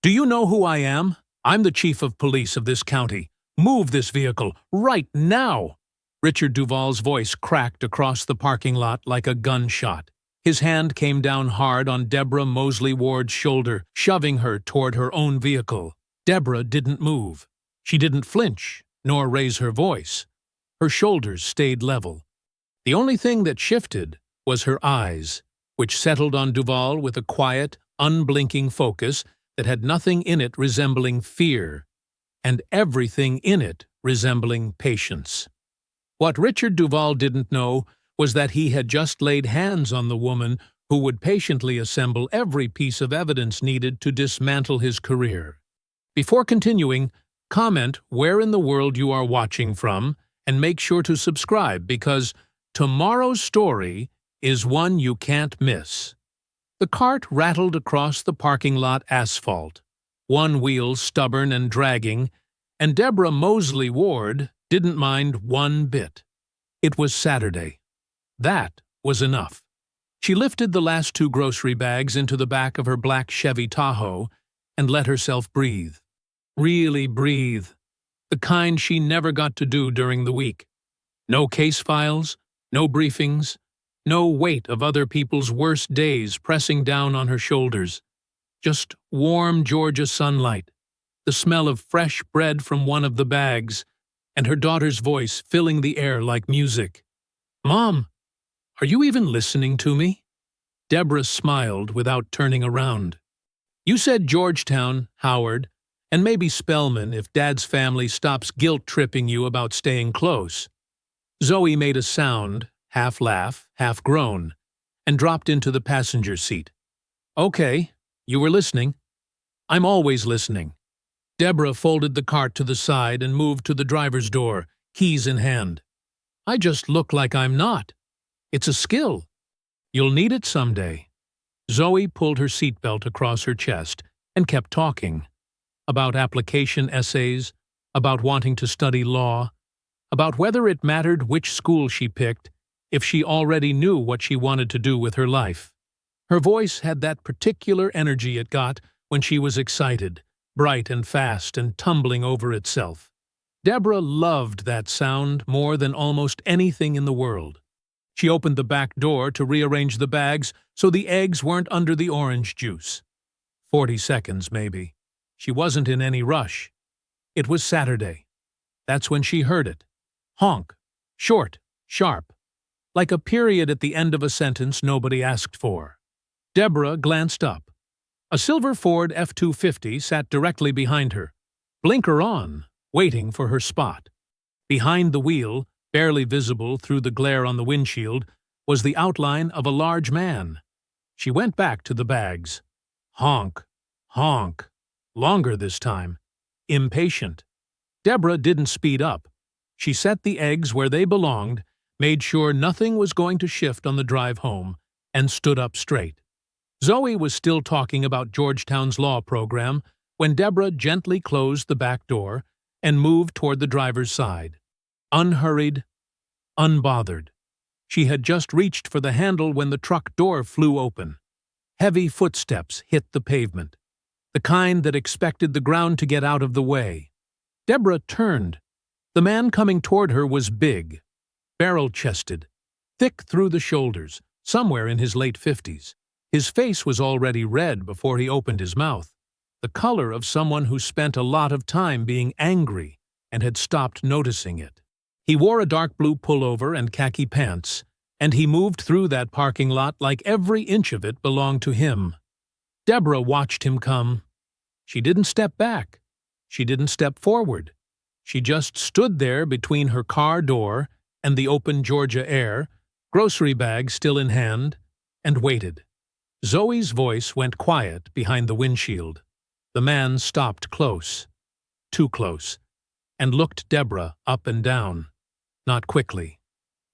Do you know who I am? I'm the chief of police of this county. Move this vehicle, right now! Richard Duval's voice cracked across the parking lot like a gunshot. His hand came down hard on Deborah Mosley Ward's shoulder, shoving her toward her own vehicle. Deborah didn't move. She didn't flinch, nor raise her voice. Her shoulders stayed level. The only thing that shifted was her eyes, which settled on Duval with a quiet, unblinking focus that had nothing in it resembling fear, and everything in it resembling patience. What Richard Duval didn't know was that he had just laid hands on the woman who would patiently assemble every piece of evidence needed to dismantle his career. Before continuing, comment where in the world you are watching from, and make sure to subscribe because tomorrow's story is one you can't miss. The cart rattled across the parking lot asphalt, one wheel stubborn and dragging, and Deborah Mosley Ward didn't mind one bit. It was Saturday. That was enough. She lifted the last 2 grocery bags into the back of her black Chevy Tahoe and let herself breathe. Really breathe. The kind she never got to do during the week. No case files, no briefings, no weight of other people's worst days pressing down on her shoulders. Just warm Georgia sunlight, the smell of fresh bread from one of the bags, and her daughter's voice filling the air like music. "Mom, are you even listening to me?" Deborah smiled without turning around. "You said Georgetown, Howard, and maybe Spelman if Dad's family stops guilt-tripping you about staying close." Zoe made a sound, half laugh, half groan, and dropped into the passenger seat. "Okay, you were listening." "I'm always listening." Deborah folded the cart to the side and moved to the driver's door, keys in hand. "I just look like I'm not. It's a skill. You'll need it someday." Zoe pulled her seatbelt across her chest and kept talking. About application essays, about wanting to study law, about whether it mattered which school she picked, if she already knew what she wanted to do with her life. Her voice had that particular energy it got when she was excited, bright and fast and tumbling over itself. Deborah loved that sound more than almost anything in the world. She opened the back door to rearrange the bags so the eggs weren't under the orange juice. 40 seconds, maybe. She wasn't in any rush. It was Saturday. That's when she heard it. Honk. Short. Sharp. Like a period at the end of a sentence nobody asked for. Deborah glanced up. A silver Ford F-250 sat directly behind her, blinker on, waiting for her spot. Behind the wheel, barely visible through the glare on the windshield, was the outline of a large man. She went back to the bags. Honk. Honk. Longer this time. Impatient. Deborah didn't speed up. She set the eggs where they belonged, made sure nothing was going to shift on the drive home, and stood up straight. Zoe was still talking about Georgetown's law program when Deborah gently closed the back door and moved toward the driver's side. Unhurried, unbothered. She had just reached for the handle when the truck door flew open. Heavy footsteps hit the pavement, the kind that expected the ground to get out of the way. Deborah turned. The man coming toward her was big, barrel-chested, thick through the shoulders, somewhere in his late 50s. His face was already red before he opened his mouth, the color of someone who spent a lot of time being angry and had stopped noticing it. He wore a dark blue pullover and khaki pants, and he moved through that parking lot like every inch of it belonged to him. Deborah watched him come. She didn't step back. She didn't step forward. She just stood there between her car door and the open Georgia air, grocery bag still in hand, and waited. Zoe's voice went quiet behind the windshield. The man stopped close, too close, and looked Deborah up and down. Not quickly,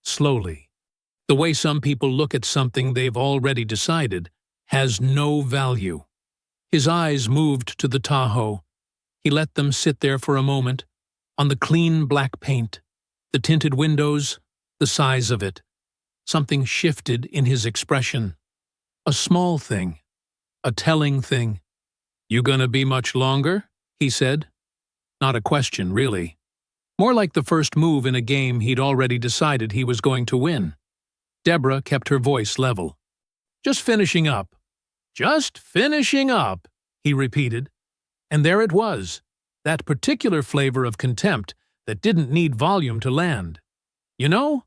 slowly. The way some people look at something they've already decided has no value. His eyes moved to the Tahoe. He let them sit there for a moment, on the clean black paint, the tinted windows, the size of it. Something shifted in his expression. A small thing, a telling thing. You gonna be much longer? He said. Not a question, really. More like the first move in a game he'd already decided he was going to win. Deborah kept her voice level. Just finishing up. Just finishing up, he repeated. And there it was, that particular flavor of contempt that didn't need volume to land. You know,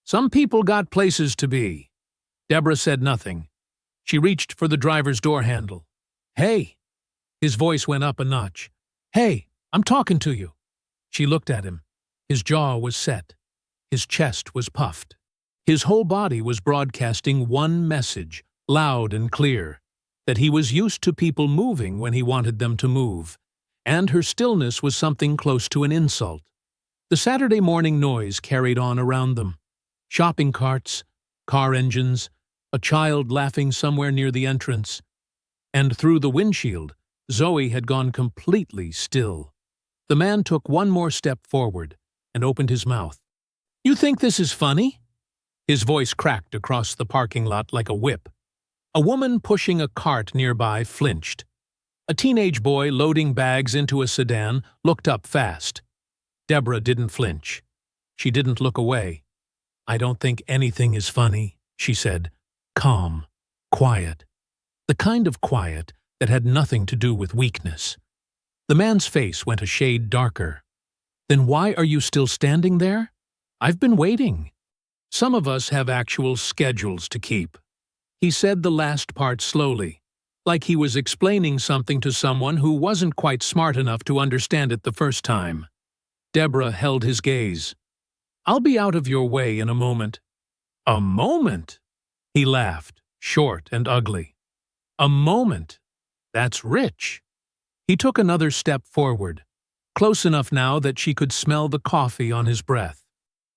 some people got places to be. Deborah said nothing. She reached for the driver's door handle. Hey! His voice went up a notch. Hey, I'm talking to you. She looked at him. His jaw was set. His chest was puffed. His whole body was broadcasting one message, loud and clear, that he was used to people moving when he wanted them to move, and her stillness was something close to an insult. The Saturday morning noise carried on around them. Shopping carts, car engines, a child laughing somewhere near the entrance. And through the windshield, Zoe had gone completely still. The man took one more step forward and opened his mouth. You think this is funny? His voice cracked across the parking lot like a whip. A woman pushing a cart nearby flinched. A teenage boy loading bags into a sedan looked up fast. Deborah didn't flinch. She didn't look away. I don't think anything is funny, she said. Calm, quiet. The kind of quiet that had nothing to do with weakness. The man's face went a shade darker. Then why are you still standing there? I've been waiting. Some of us have actual schedules to keep. He said the last part slowly, like he was explaining something to someone who wasn't quite smart enough to understand it the first time. Deborah held his gaze. I'll be out of your way in a moment. A moment? He laughed, short and ugly. A moment. That's rich. He took another step forward, close enough now that she could smell the coffee on his breath.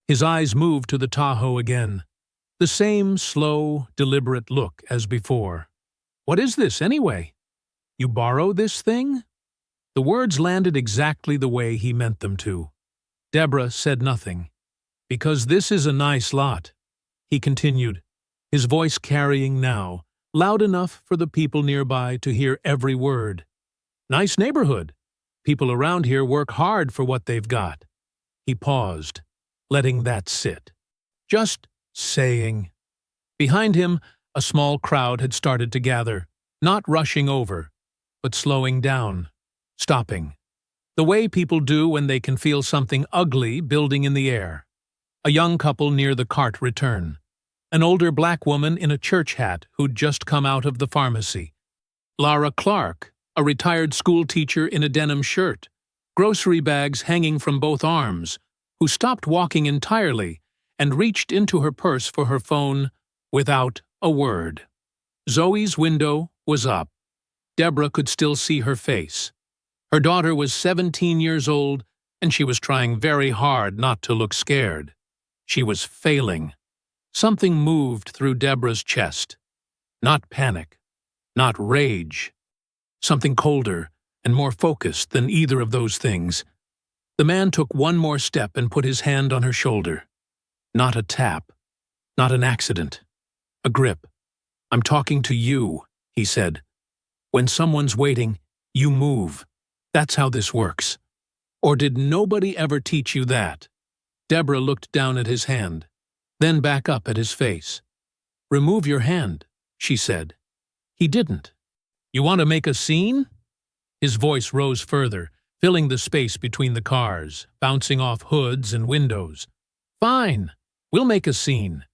His eyes moved to the Tahoe again. The same slow, deliberate look as before. What is this, anyway? You borrow this thing? The words landed exactly the way he meant them to. Deborah said nothing. Because this is a nice lot, he continued, his voice carrying now, loud enough for the people nearby to hear every word. Nice neighborhood. People around here work hard for what they've got. He paused, letting that sit. Just saying. Behind him, a small crowd had started to gather, not rushing over, but slowing down, stopping. The way people do when they can feel something ugly building in the air. A young couple near the cart return. An older black woman in a church hat who'd just come out of the pharmacy. Lara Clark, a retired school teacher in a denim shirt, grocery bags hanging from both arms, who stopped walking entirely and reached into her purse for her phone without a word. Zoe's window was up. Deborah could still see her face. Her daughter was 17 years old, and she was trying very hard not to look scared. She was failing. Something moved through Deborah's chest. Not panic, not rage. Something colder and more focused than either of those things. The man took one more step and put his hand on her shoulder. Not a tap, not an accident, a grip. I'm talking to you, he said. When someone's waiting, you move. That's how this works. Or did nobody ever teach you that? Deborah looked down at his hand, then back up at his face. Remove your hand, she said. He didn't. You want to make a scene? His voice rose further, filling the space between the cars, bouncing off hoods and windows. Fine, we'll make a scene.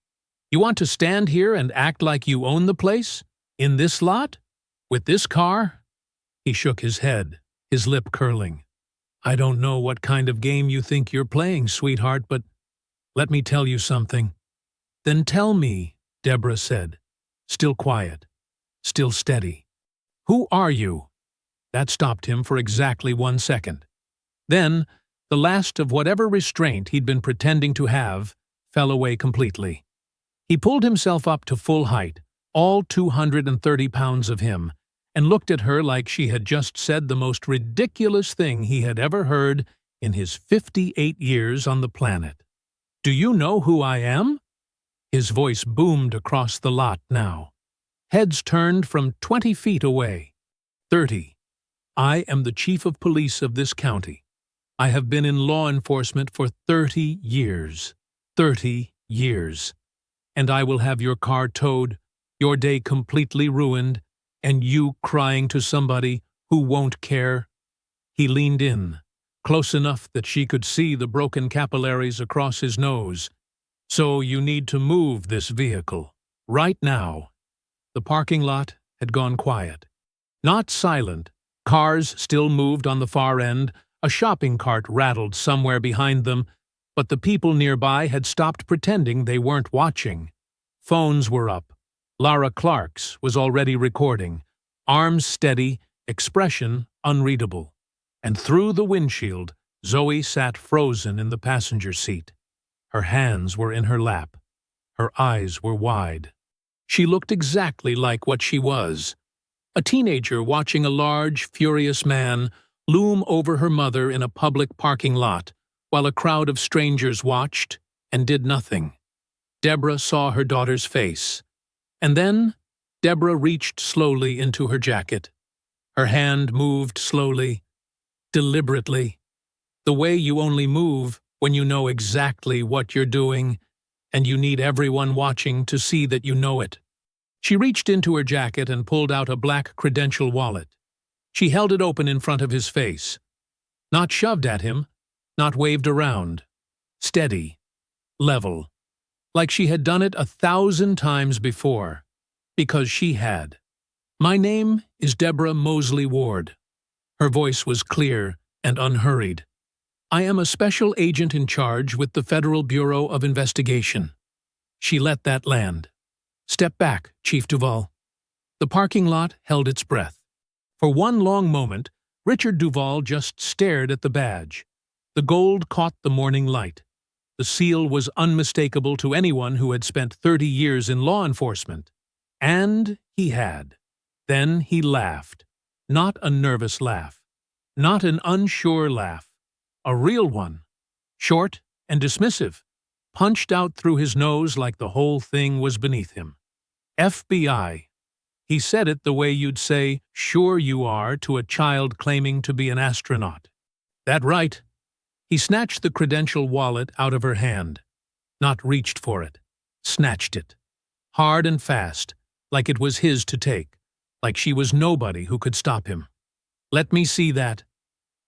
You want to stand here and act like you own the place? In this lot? With this car? He shook his head, his lip curling. I don't know what kind of game you think you're playing, sweetheart, but let me tell you something. Then tell me, Deborah said, still quiet, still steady. Who are you? That stopped him for exactly 1 second. Then, the last of whatever restraint he'd been pretending to have fell away completely. He pulled himself up to full height, all 230 pounds of him, and looked at her like she had just said the most ridiculous thing he had ever heard in his 58 years on the planet. Do you know who I am? His voice boomed across the lot now. Heads turned from 20 feet away. 30, I am the chief of police of this county. I have been in law enforcement for 30 years. 30 years. And I will have your car towed, your day completely ruined, and you crying to somebody who won't care." He leaned in, close enough that she could see the broken capillaries across his nose. "So you need to move this vehicle. Right now." The parking lot had gone quiet. Not silent. Cars still moved on the far end. A shopping cart rattled somewhere behind them, but the people nearby had stopped pretending they weren't watching. Phones were up. Lara Clark's was already recording, arms steady, expression unreadable. And through the windshield, Zoe sat frozen in the passenger seat. Her hands were in her lap. Her eyes were wide. She looked exactly like what she was. A teenager watching a large, furious man loom over her mother in a public parking lot, while a crowd of strangers watched and did nothing. Deborah saw her daughter's face. And then Deborah reached slowly into her jacket. Her hand moved slowly, deliberately, the way you only move when you know exactly what you're doing, and you need everyone watching to see that you know it. She reached into her jacket and pulled out a black credential wallet. She held it open in front of his face. Not shoved at him, not waved around. Steady, level, like she had done it 1,000 times before, because she had. "My name is Deborah Mosley Ward." Her voice was clear and unhurried. "I am a special agent in charge with the Federal Bureau of Investigation." She let that land. "Step back, Chief Duvall." The parking lot held its breath. For one long moment, Richard Duvall just stared at the badge. The gold caught the morning light. The seal was unmistakable to anyone who had spent 30 years in law enforcement. And he had. Then he laughed. Not a nervous laugh. Not an unsure laugh. A real one. Short and dismissive. Punched out through his nose like the whole thing was beneath him. FBI. He said it the way you'd say, "Sure you are," to a child claiming to be an astronaut. "That right." He snatched the credential wallet out of her hand. Not reached for it. Snatched it. Hard and fast, like it was his to take, like she was nobody who could stop him. "Let me see that."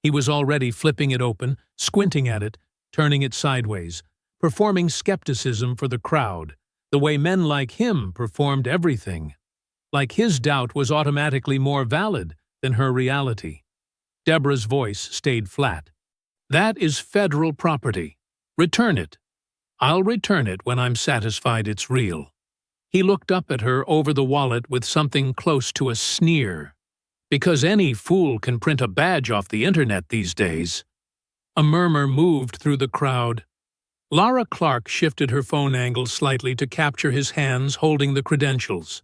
He was already flipping it open, squinting at it, turning it sideways, performing skepticism for the crowd, the way men like him performed everything. Like his doubt was automatically more valid than her reality. Deborah's voice stayed flat. "That is federal property. Return it. I'll return it when I'm satisfied it's real." He looked up at her over the wallet with something close to a sneer. "Because any fool can print a badge off the internet these days." A murmur moved through the crowd. Lara Clark shifted her phone angle slightly to capture his hands holding the credentials.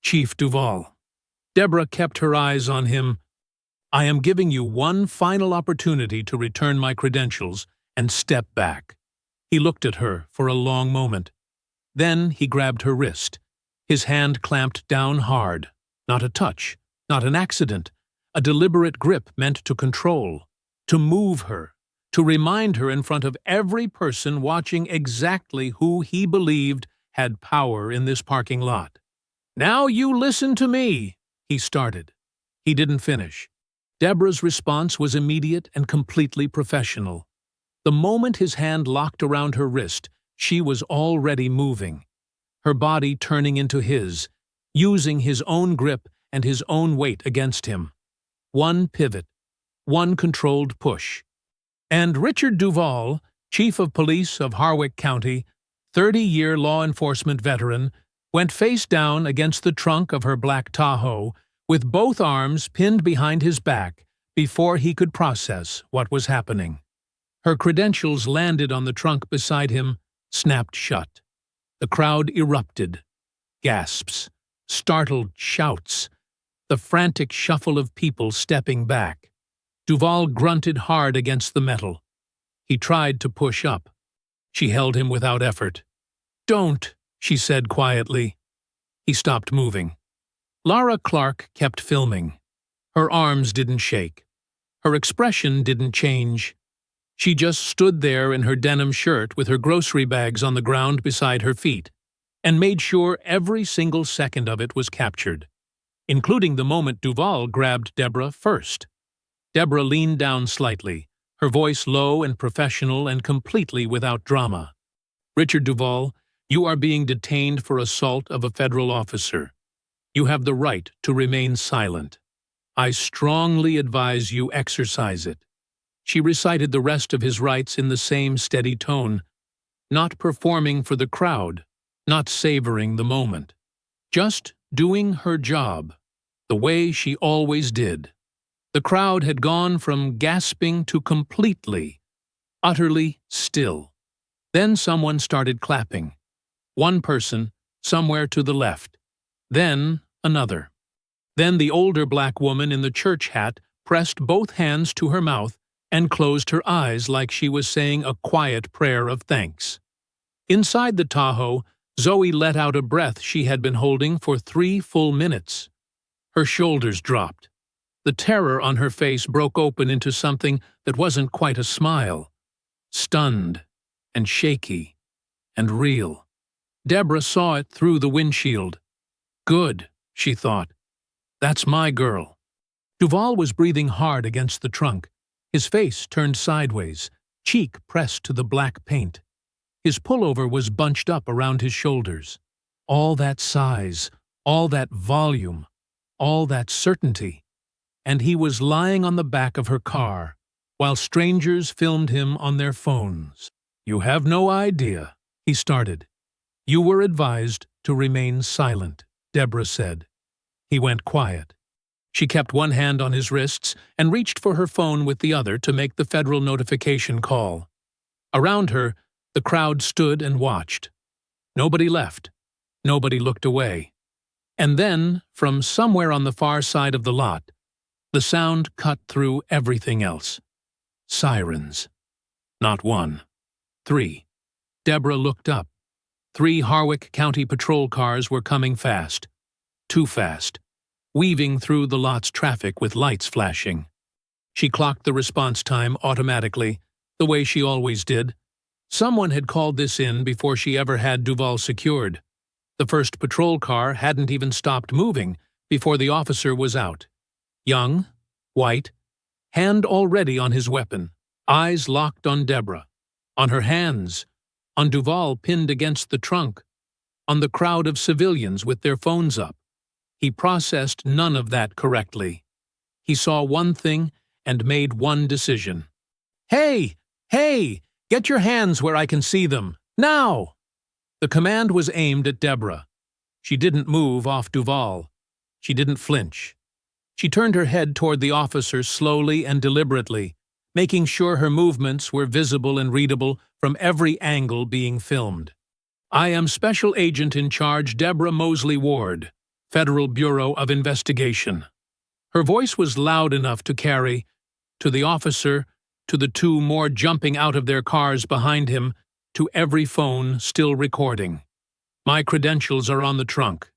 "Chief Duvall." Deborah kept her eyes on him. "I am giving you one final opportunity to return my credentials and step back." He looked at her for a long moment. Then he grabbed her wrist. His hand clamped down hard. Not a touch, not an accident. A deliberate grip meant to control, to move her, to remind her in front of every person watching exactly who he believed had power in this parking lot. "Now you listen to me," he started. He didn't finish. Deborah's response was immediate and completely professional. The moment his hand locked around her wrist, she was already moving, her body turning into his, using his own grip and his own weight against him. One pivot, one controlled push. And Richard Duvall, Chief of Police of Harwick County, 30-year law enforcement veteran, went face down against the trunk of her black Tahoe, with both arms pinned behind his back before he could process what was happening. Her credentials landed on the trunk beside him, snapped shut. The crowd erupted. Gasps, startled shouts, the frantic shuffle of people stepping back. Duvall grunted hard against the metal. He tried to push up. She held him without effort. "Don't," she said quietly. He stopped moving. Lara Clark kept filming. Her arms didn't shake. Her expression didn't change. She just stood there in her denim shirt with her grocery bags on the ground beside her feet, and made sure every single second of it was captured, including the moment Duval grabbed Deborah first. Deborah leaned down slightly, her voice low and professional and completely without drama. "Richard Duval, you are being detained for assault of a federal officer. You have the right to remain silent. I strongly advise you exercise it." She recited the rest of his rights in the same steady tone, not performing for the crowd, not savoring the moment, just doing her job, the way she always did. The crowd had gone from gasping to completely, utterly still. Then someone started clapping. One person, somewhere to the left. Then another. Then the older black woman in the church hat pressed both hands to her mouth and closed her eyes like she was saying a quiet prayer of thanks. Inside the Tahoe, Zoe let out a breath she had been holding for 3 full minutes. Her shoulders dropped. The terror on her face broke open into something that wasn't quite a smile. Stunned and shaky and real. Deborah saw it through the windshield. Good, she thought. That's my girl. Duval was breathing hard against the trunk, his face turned sideways, cheek pressed to the black paint. His pullover was bunched up around his shoulders. All that size, all that volume, all that certainty. And he was lying on the back of her car, while strangers filmed him on their phones. "You have no idea," he started. "You were advised to remain silent," Deborah said. He went quiet. She kept one hand on his wrists and reached for her phone with the other to make the federal notification call. Around her, the crowd stood and watched. Nobody left. Nobody looked away. And then, from somewhere on the far side of the lot, the sound cut through everything else. Sirens. Not 1. 3. Deborah looked up. 3 Harwick County patrol cars were coming fast. Too fast. Weaving through the lot's traffic with lights flashing. She clocked the response time automatically, the way she always did. Someone had called this in before she ever had Duval secured. The first patrol car hadn't even stopped moving before the officer was out. Young, white, hand already on his weapon, eyes locked on Deborah, on her hands, on Duval pinned against the trunk, on the crowd of civilians with their phones up. He processed none of that correctly. He saw one thing and made one decision. "Hey! Hey! Get your hands where I can see them! Now!" The command was aimed at Deborah. She didn't move off Duval. She didn't flinch. She turned her head toward the officer slowly and deliberately, making sure her movements were visible and readable from every angle being filmed. "I am Special Agent in Charge Deborah Mosley Ward, Federal Bureau of Investigation." Her voice was loud enough to carry, to the officer, to the 2 more jumping out of their cars behind him, to every phone still recording. "My credentials are on the trunk.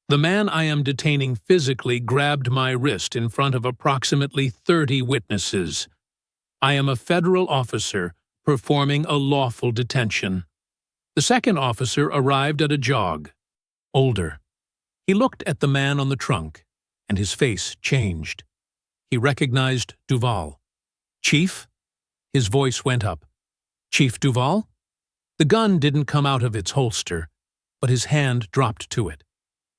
The man I am detaining physically grabbed my wrist in front of approximately 30 witnesses. I am a federal officer performing a lawful detention." The second officer arrived at a jog. Older. He looked at the man on the trunk, and his face changed. He recognized Duval. "Chief?" His voice went up. "Chief Duval?" The gun didn't come out of its holster, but his hand dropped to it.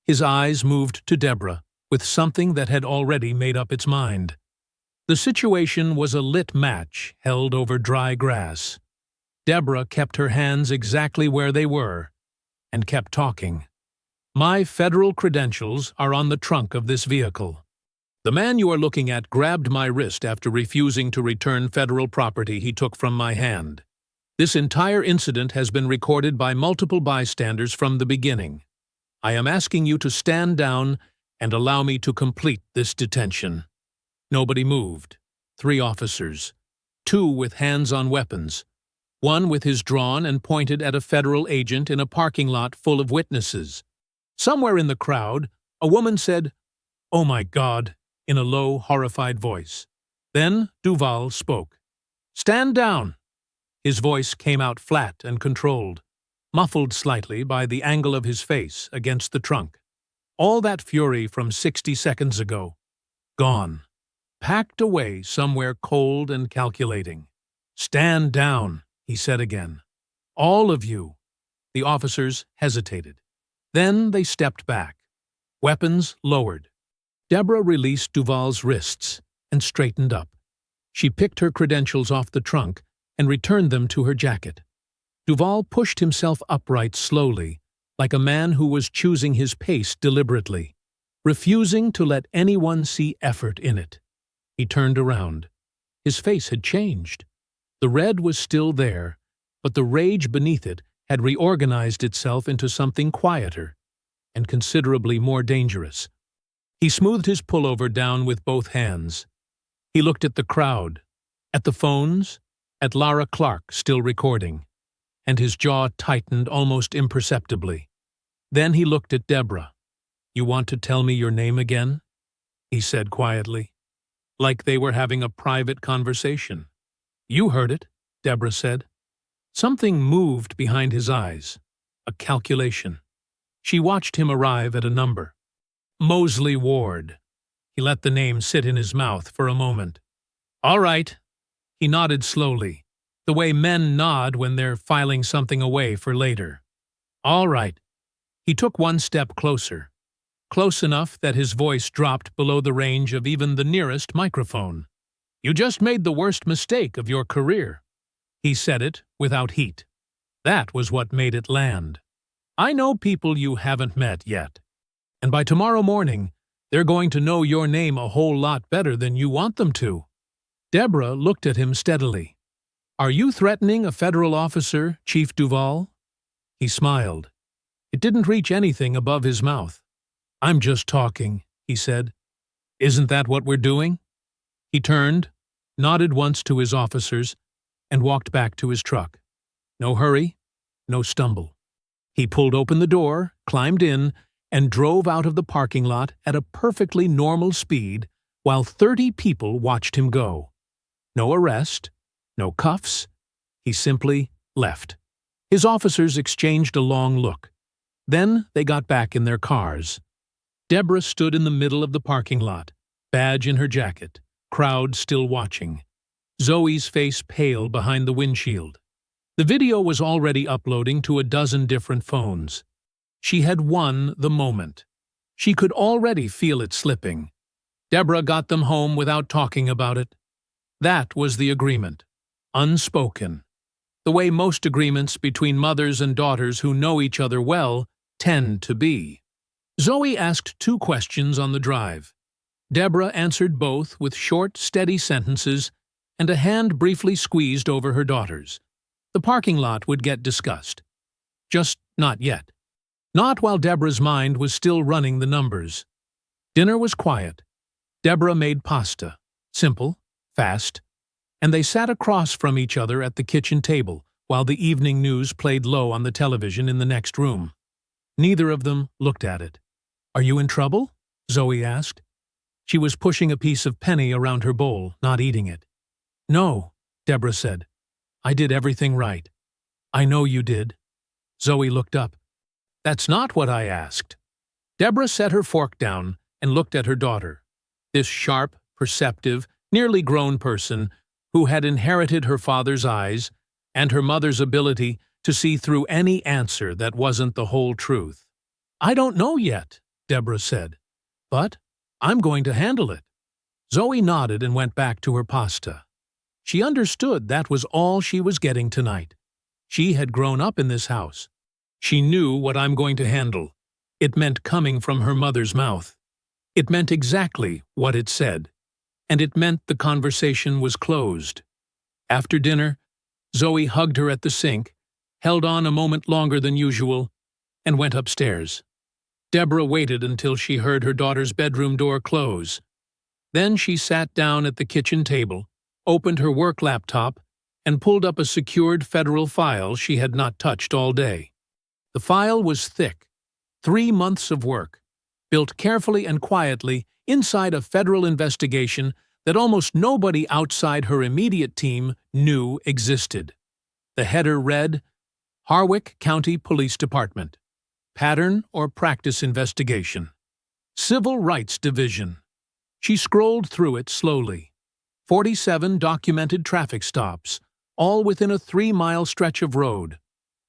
His eyes moved to Deborah, with something that had already made up its mind. The situation was a lit match held over dry grass. Deborah kept her hands exactly where they were, and kept talking. "My federal credentials are on the trunk of this vehicle. The man you are looking at grabbed my wrist after refusing to return federal property he took from my hand. This entire incident has been recorded by multiple bystanders from the beginning. I am asking you to stand down and allow me to complete this detention." Nobody moved. 3 officers. 2 with hands on weapons. 1 with his drawn and pointed at a federal agent in a parking lot full of witnesses. Somewhere in the crowd, a woman said, "Oh my God," in a low, horrified voice. Then Duval spoke. "Stand down!" His voice came out flat and controlled, muffled slightly by the angle of his face against the trunk. All that fury from 60 seconds ago, gone, packed away somewhere cold and calculating. "Stand down," he said again. "All of you." The officers hesitated. Then they stepped back, weapons lowered. Deborah released Duval's wrists and straightened up. She picked her credentials off the trunk and returned them to her jacket. Duval pushed himself upright slowly, like a man who was choosing his pace deliberately, refusing to let anyone see effort in it. He turned around. His face had changed. The red was still there, but the rage beneath it had reorganized itself into something quieter and considerably more dangerous. He smoothed his pullover down with both hands. He looked at the crowd, at the phones, at Lara Clark still recording, and his jaw tightened almost imperceptibly. Then he looked at Deborah. "You want to tell me your name again?" he said quietly, like they were having a private conversation. "You heard it," Deborah said. Something moved behind his eyes, a calculation. She watched him arrive at a number. Mosley Ward. He let the name sit in his mouth for a moment. "All right." He nodded slowly, the way men nod when they're filing something away for later. "All right." He took one step closer, close enough that his voice dropped below the range of even the nearest microphone. "You just made the worst mistake of your career." He said it without heat. That was what made it land. "I know people you haven't met yet, and by tomorrow morning, they're going to know your name a whole lot better than you want them to." Deborah looked at him steadily. "Are you threatening a federal officer, Chief Duval?" He smiled. It didn't reach anything above his mouth. "I'm just talking," he said. "Isn't that what we're doing?" He turned, nodded once to his officers, and walked back to his truck. No hurry, no stumble. He pulled open the door, climbed in, and drove out of the parking lot at a perfectly normal speed while 30 people watched him go. No arrest, no cuffs. He simply left. His officers exchanged a long look. Then they got back in their cars. Deborah stood in the middle of the parking lot, badge in her jacket, crowd still watching. Zoe's face pale behind the windshield. The video was already uploading to a dozen different phones. She had won the moment. She could already feel it slipping. Deborah got them home without talking about it. That was the agreement. Unspoken. The way most agreements between mothers and daughters who know each other well tend to be. Zoe asked 2 questions on the drive. Deborah answered both with short, steady sentences and a hand briefly squeezed over her daughter's. The parking lot would get discussed. Just not yet. Not while Deborah's mind was still running the numbers. Dinner was quiet. Deborah made pasta. Simple, fast. And they sat across from each other at the kitchen table while the evening news played low on the television in the next room. Neither of them looked at it. "Are you in trouble?" Zoe asked. She was pushing a piece of penny around her bowl, not eating it. "No," Deborah said. "I did everything right." "I know you did." Zoe looked up. "That's not what I asked." Deborah set her fork down and looked at her daughter, this sharp, perceptive, nearly grown person who had inherited her father's eyes and her mother's ability to see through any answer that wasn't the whole truth. "I don't know yet," Deborah said, "but I'm going to handle it." Zoe nodded and went back to her pasta. She understood that was all she was getting tonight. She had grown up in this house. She knew what I'm going to handle. It meant coming from her mother's mouth. It meant exactly what it said. And it meant the conversation was closed. After dinner, Zoe hugged her at the sink, held on a moment longer than usual, and went upstairs. Deborah waited until she heard her daughter's bedroom door close. Then she sat down at the kitchen table, opened her work laptop, and pulled up a secured federal file she had not touched all day. The file was thick. 3 months of work. built carefully and quietly inside a federal investigation that almost nobody outside her immediate team knew existed. The header read, Harwick County Police Department. Pattern or Practice Investigation. Civil Rights Division. She scrolled through it slowly. 47 documented traffic stops, all within a 3-mile stretch of road,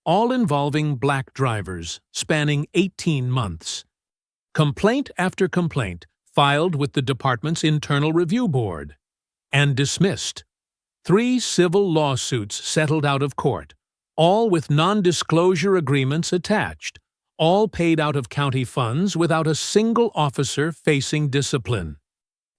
all involving black drivers, spanning 18 months. Complaint after complaint filed with the department's Internal Review Board, and dismissed. 3 civil lawsuits settled out of court, all with non-disclosure agreements attached, all paid out of county funds without a single officer facing discipline.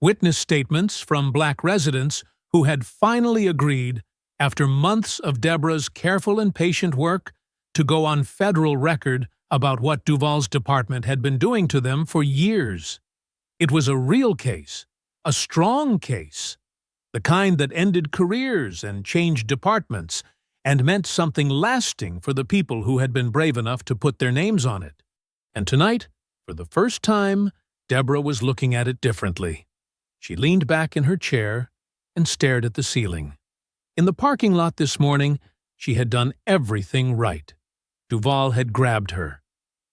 Witness statements from black residents who had finally agreed, after months of Deborah's careful and patient work, to go on federal record about what Duvall's department had been doing to them for years. It was a real case, a strong case, the kind that ended careers and changed departments and meant something lasting for the people who had been brave enough to put their names on it. And tonight, for the first time, Deborah was looking at it differently. She leaned back in her chair and stared at the ceiling. In the parking lot this morning, she had done everything right. Duvall had grabbed her.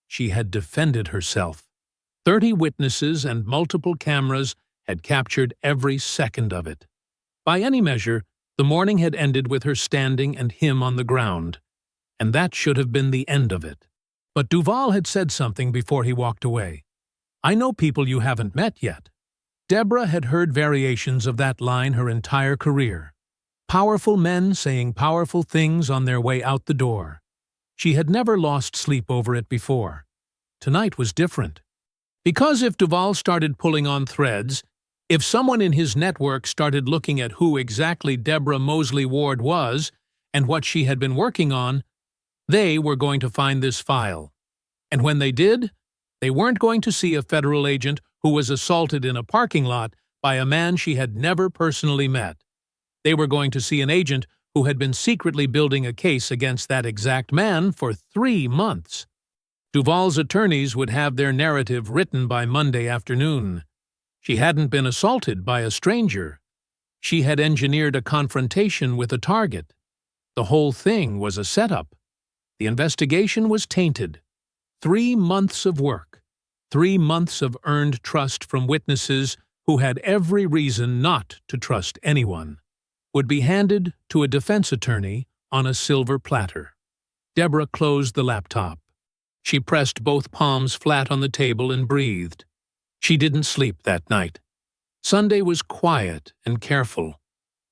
She had defended herself. 30 witnesses and multiple cameras had captured every second of it. By any measure, the morning had ended with her standing and him on the ground, and that should have been the end of it. But Duvall had said something before he walked away. I know people you haven't met yet. Deborah had heard variations of that line her entire career. Powerful men saying powerful things on their way out the door. She had never lost sleep over it before. Tonight was different. Because if Duvall started pulling on threads, if someone in his network started looking at who exactly Deborah Mosley Ward was and what she had been working on, they were going to find this file. And when they did, they weren't going to see a federal agent who was assaulted in a parking lot by a man she had never personally met. They were going to see an agent who had been secretly building a case against that exact man for 3 months. Duvall's attorneys would have their narrative written by Monday afternoon. She hadn't been assaulted by a stranger. She had engineered a confrontation with a target. The whole thing was a setup. The investigation was tainted. 3 months of work. 3 months of earned trust from witnesses who had every reason not to trust anyone, would be handed to a defense attorney on a silver platter. Deborah closed the laptop. She pressed both palms flat on the table and breathed. She didn't sleep that night. Sunday was quiet and careful.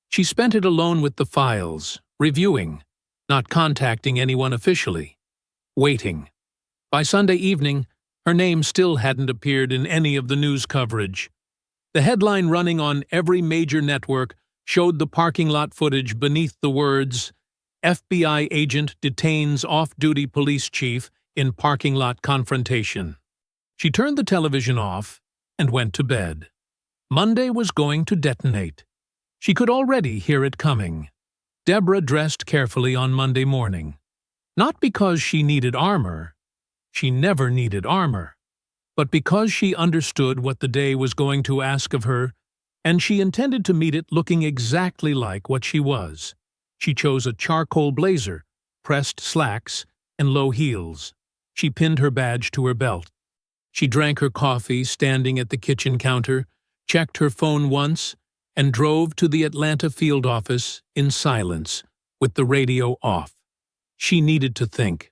She spent it alone with the files, reviewing, not contacting anyone officially, waiting. By Sunday evening, her name still hadn't appeared in any of the news coverage. The headline running on every major network showed the parking lot footage beneath the words, FBI agent detains off-duty police chief in parking lot confrontation. She turned the television off and went to bed. Monday was going to detonate. She could already hear it coming. Deborah dressed carefully on Monday morning. Not because she needed armor. She never needed armor. But because she understood what the day was going to ask of her, and she intended to meet it looking exactly like what she was. She chose a charcoal blazer, pressed slacks, and low heels. She pinned her badge to her belt. She drank her coffee standing at the kitchen counter, checked her phone once, and drove to the Atlanta field office in silence, with the radio off. She needed to think.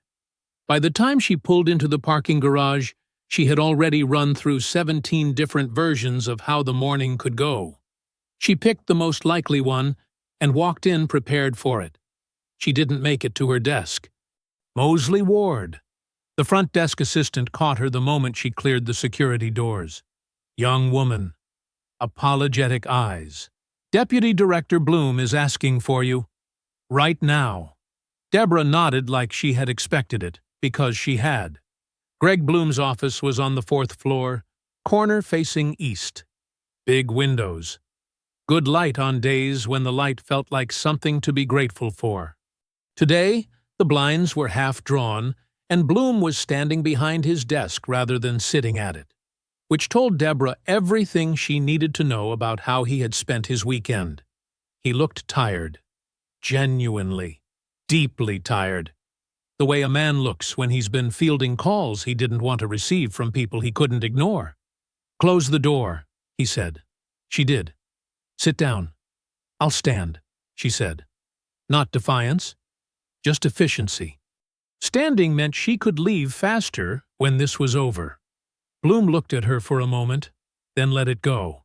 By the time she pulled into the parking garage, she had already run through 17 different versions of how the morning could go. She picked the most likely one and walked in prepared for it. She didn't make it to her desk. Mosley Ward. The front desk assistant caught her the moment she cleared the security doors. Young woman. Apologetic eyes. Deputy Director Bloom is asking for you. Right now. Deborah nodded like she had expected it, because she had. Greg Bloom's office was on the 4th floor, corner facing east. Big windows. Good light on days when the light felt like something to be grateful for. Today, the blinds were half drawn, and Bloom was standing behind his desk rather than sitting at it. which told Deborah everything she needed to know about how he had spent his weekend. He looked tired. Genuinely, deeply tired. The way a man looks when he's been fielding calls he didn't want to receive from people he couldn't ignore. "Close the door," he said. She did. "Sit down." "I'll stand," she said. Not defiance, just efficiency. Standing meant she could leave faster when this was over. Bloom looked at her for a moment, then let it go.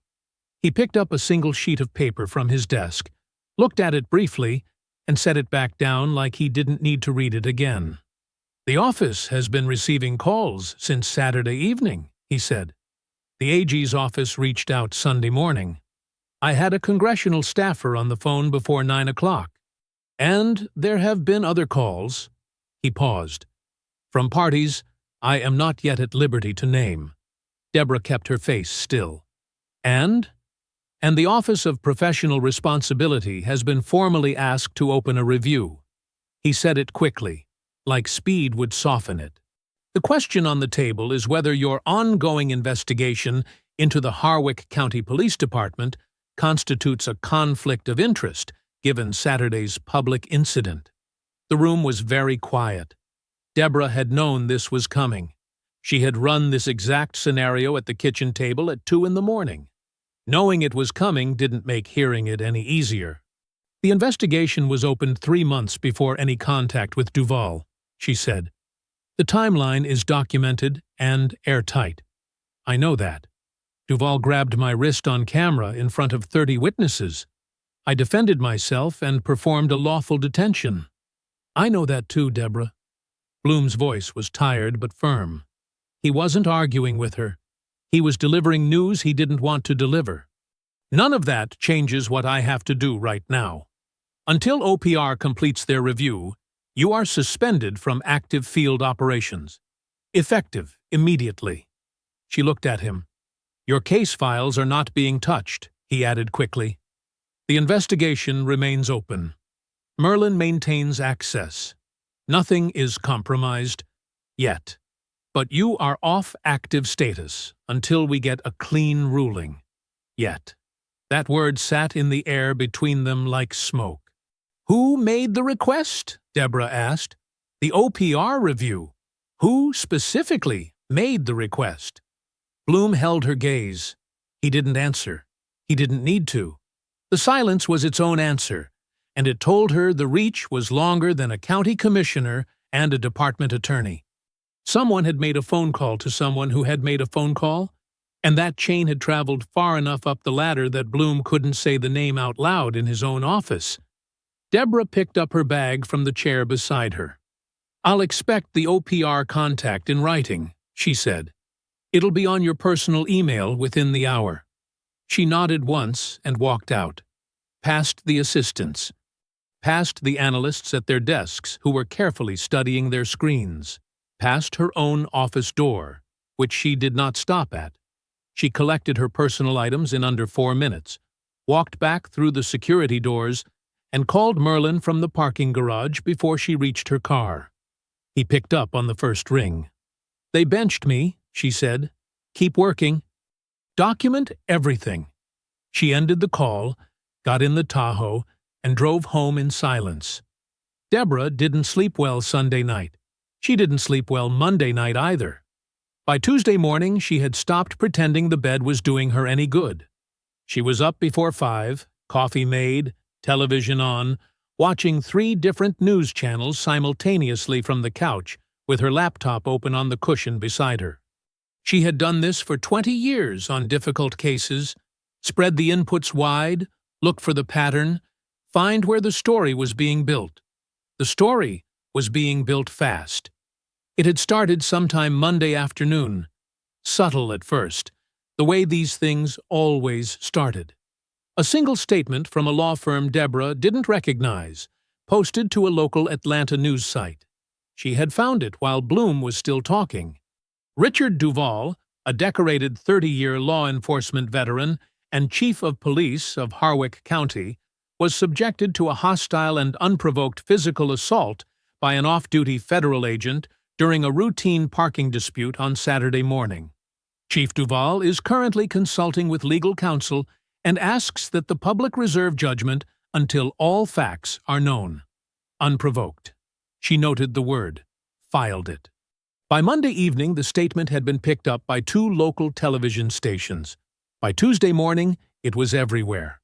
He picked up a single sheet of paper from his desk, looked at it briefly, and set it back down like he didn't need to read it again. "The office has been receiving calls since Saturday evening," he said. "The AG's office reached out Sunday morning. I had a congressional staffer on the phone before 9 o'clock. And there have been other calls." He paused. "From parties I am not yet at liberty to name." Deborah kept her face still. And the Office of Professional Responsibility has been formally asked to open a review." He said it quickly, like speed would soften it. "The question on the table is whether your ongoing investigation into the Harwick County Police Department constitutes a conflict of interest given Saturday's public incident." The room was very quiet. Deborah had known this was coming. She had run this exact scenario at the kitchen table at 2 a.m. Knowing it was coming didn't make hearing it any easier. "The investigation was opened 3 months before any contact with Duval," she said. "The timeline is documented and airtight. I know that. Duval grabbed my wrist on camera in front of 30 witnesses. I defended myself and performed a lawful detention." "I know that too, Deborah." Bloom's voice was tired but firm. He wasn't arguing with her. He was delivering news he didn't want to deliver. "None of that changes what I have to do right now. Until OPR completes their review, you are suspended from active field operations. Effective immediately." She looked at him. "Your case files are not being touched," he added quickly. "The investigation remains open. Merlin maintains access. Nothing is compromised yet. But you are off active status until we get a clean ruling. Yet." That word sat in the air between them like smoke. "Who made the request?" Deborah asked. "The OPR review. Who specifically made the request?" Bloom held her gaze. He didn't answer. He didn't need to. The silence was its own answer, and it told her the reach was longer than a county commissioner and a department attorney. Someone had made a phone call to someone who had made a phone call, and that chain had traveled far enough up the ladder that Bloom couldn't say the name out loud in his own office. Deborah picked up her bag from the chair beside her. "I'll expect the OPR contact in writing," she said. "It'll be on your personal email within the hour." She nodded once and walked out, past the assistants, past the analysts at their desks who were carefully studying their screens, past her own office door, which she did not stop at. She collected her personal items in under 4 minutes, walked back through the security doors, and called Merlin from the parking garage before she reached her car. He picked up on the first ring. "They benched me," she said. "Keep working. Document everything." She ended the call, got in the Tahoe, and drove home in silence. Deborah didn't sleep well Sunday night. She didn't sleep well Monday night either. By Tuesday morning, she had stopped pretending the bed was doing her any good. She was up before 5, coffee made, television on, watching 3 different news channels simultaneously from the couch with her laptop open on the cushion beside her. She had done this for 20 years on difficult cases, spread the inputs wide, look for the pattern, find where the story was being built. The story was being built fast. It had started sometime Monday afternoon, subtle at first, the way these things always started. A single statement from a law firm Deborah didn't recognize, posted to a local Atlanta news site. She had found it while Bloom was still talking. Richard Duval, a decorated 30-year law enforcement veteran and chief of police of Harwick County, was subjected to a hostile and unprovoked physical assault by an off-duty federal agent during a routine parking dispute on Saturday morning. Chief Duval is currently consulting with legal counsel and asks that the public reserve judgment until all facts are known. Unprovoked. She noted the word, filed it. By Monday evening, the statement had been picked up by 2 local television stations. By Tuesday morning, it was everywhere.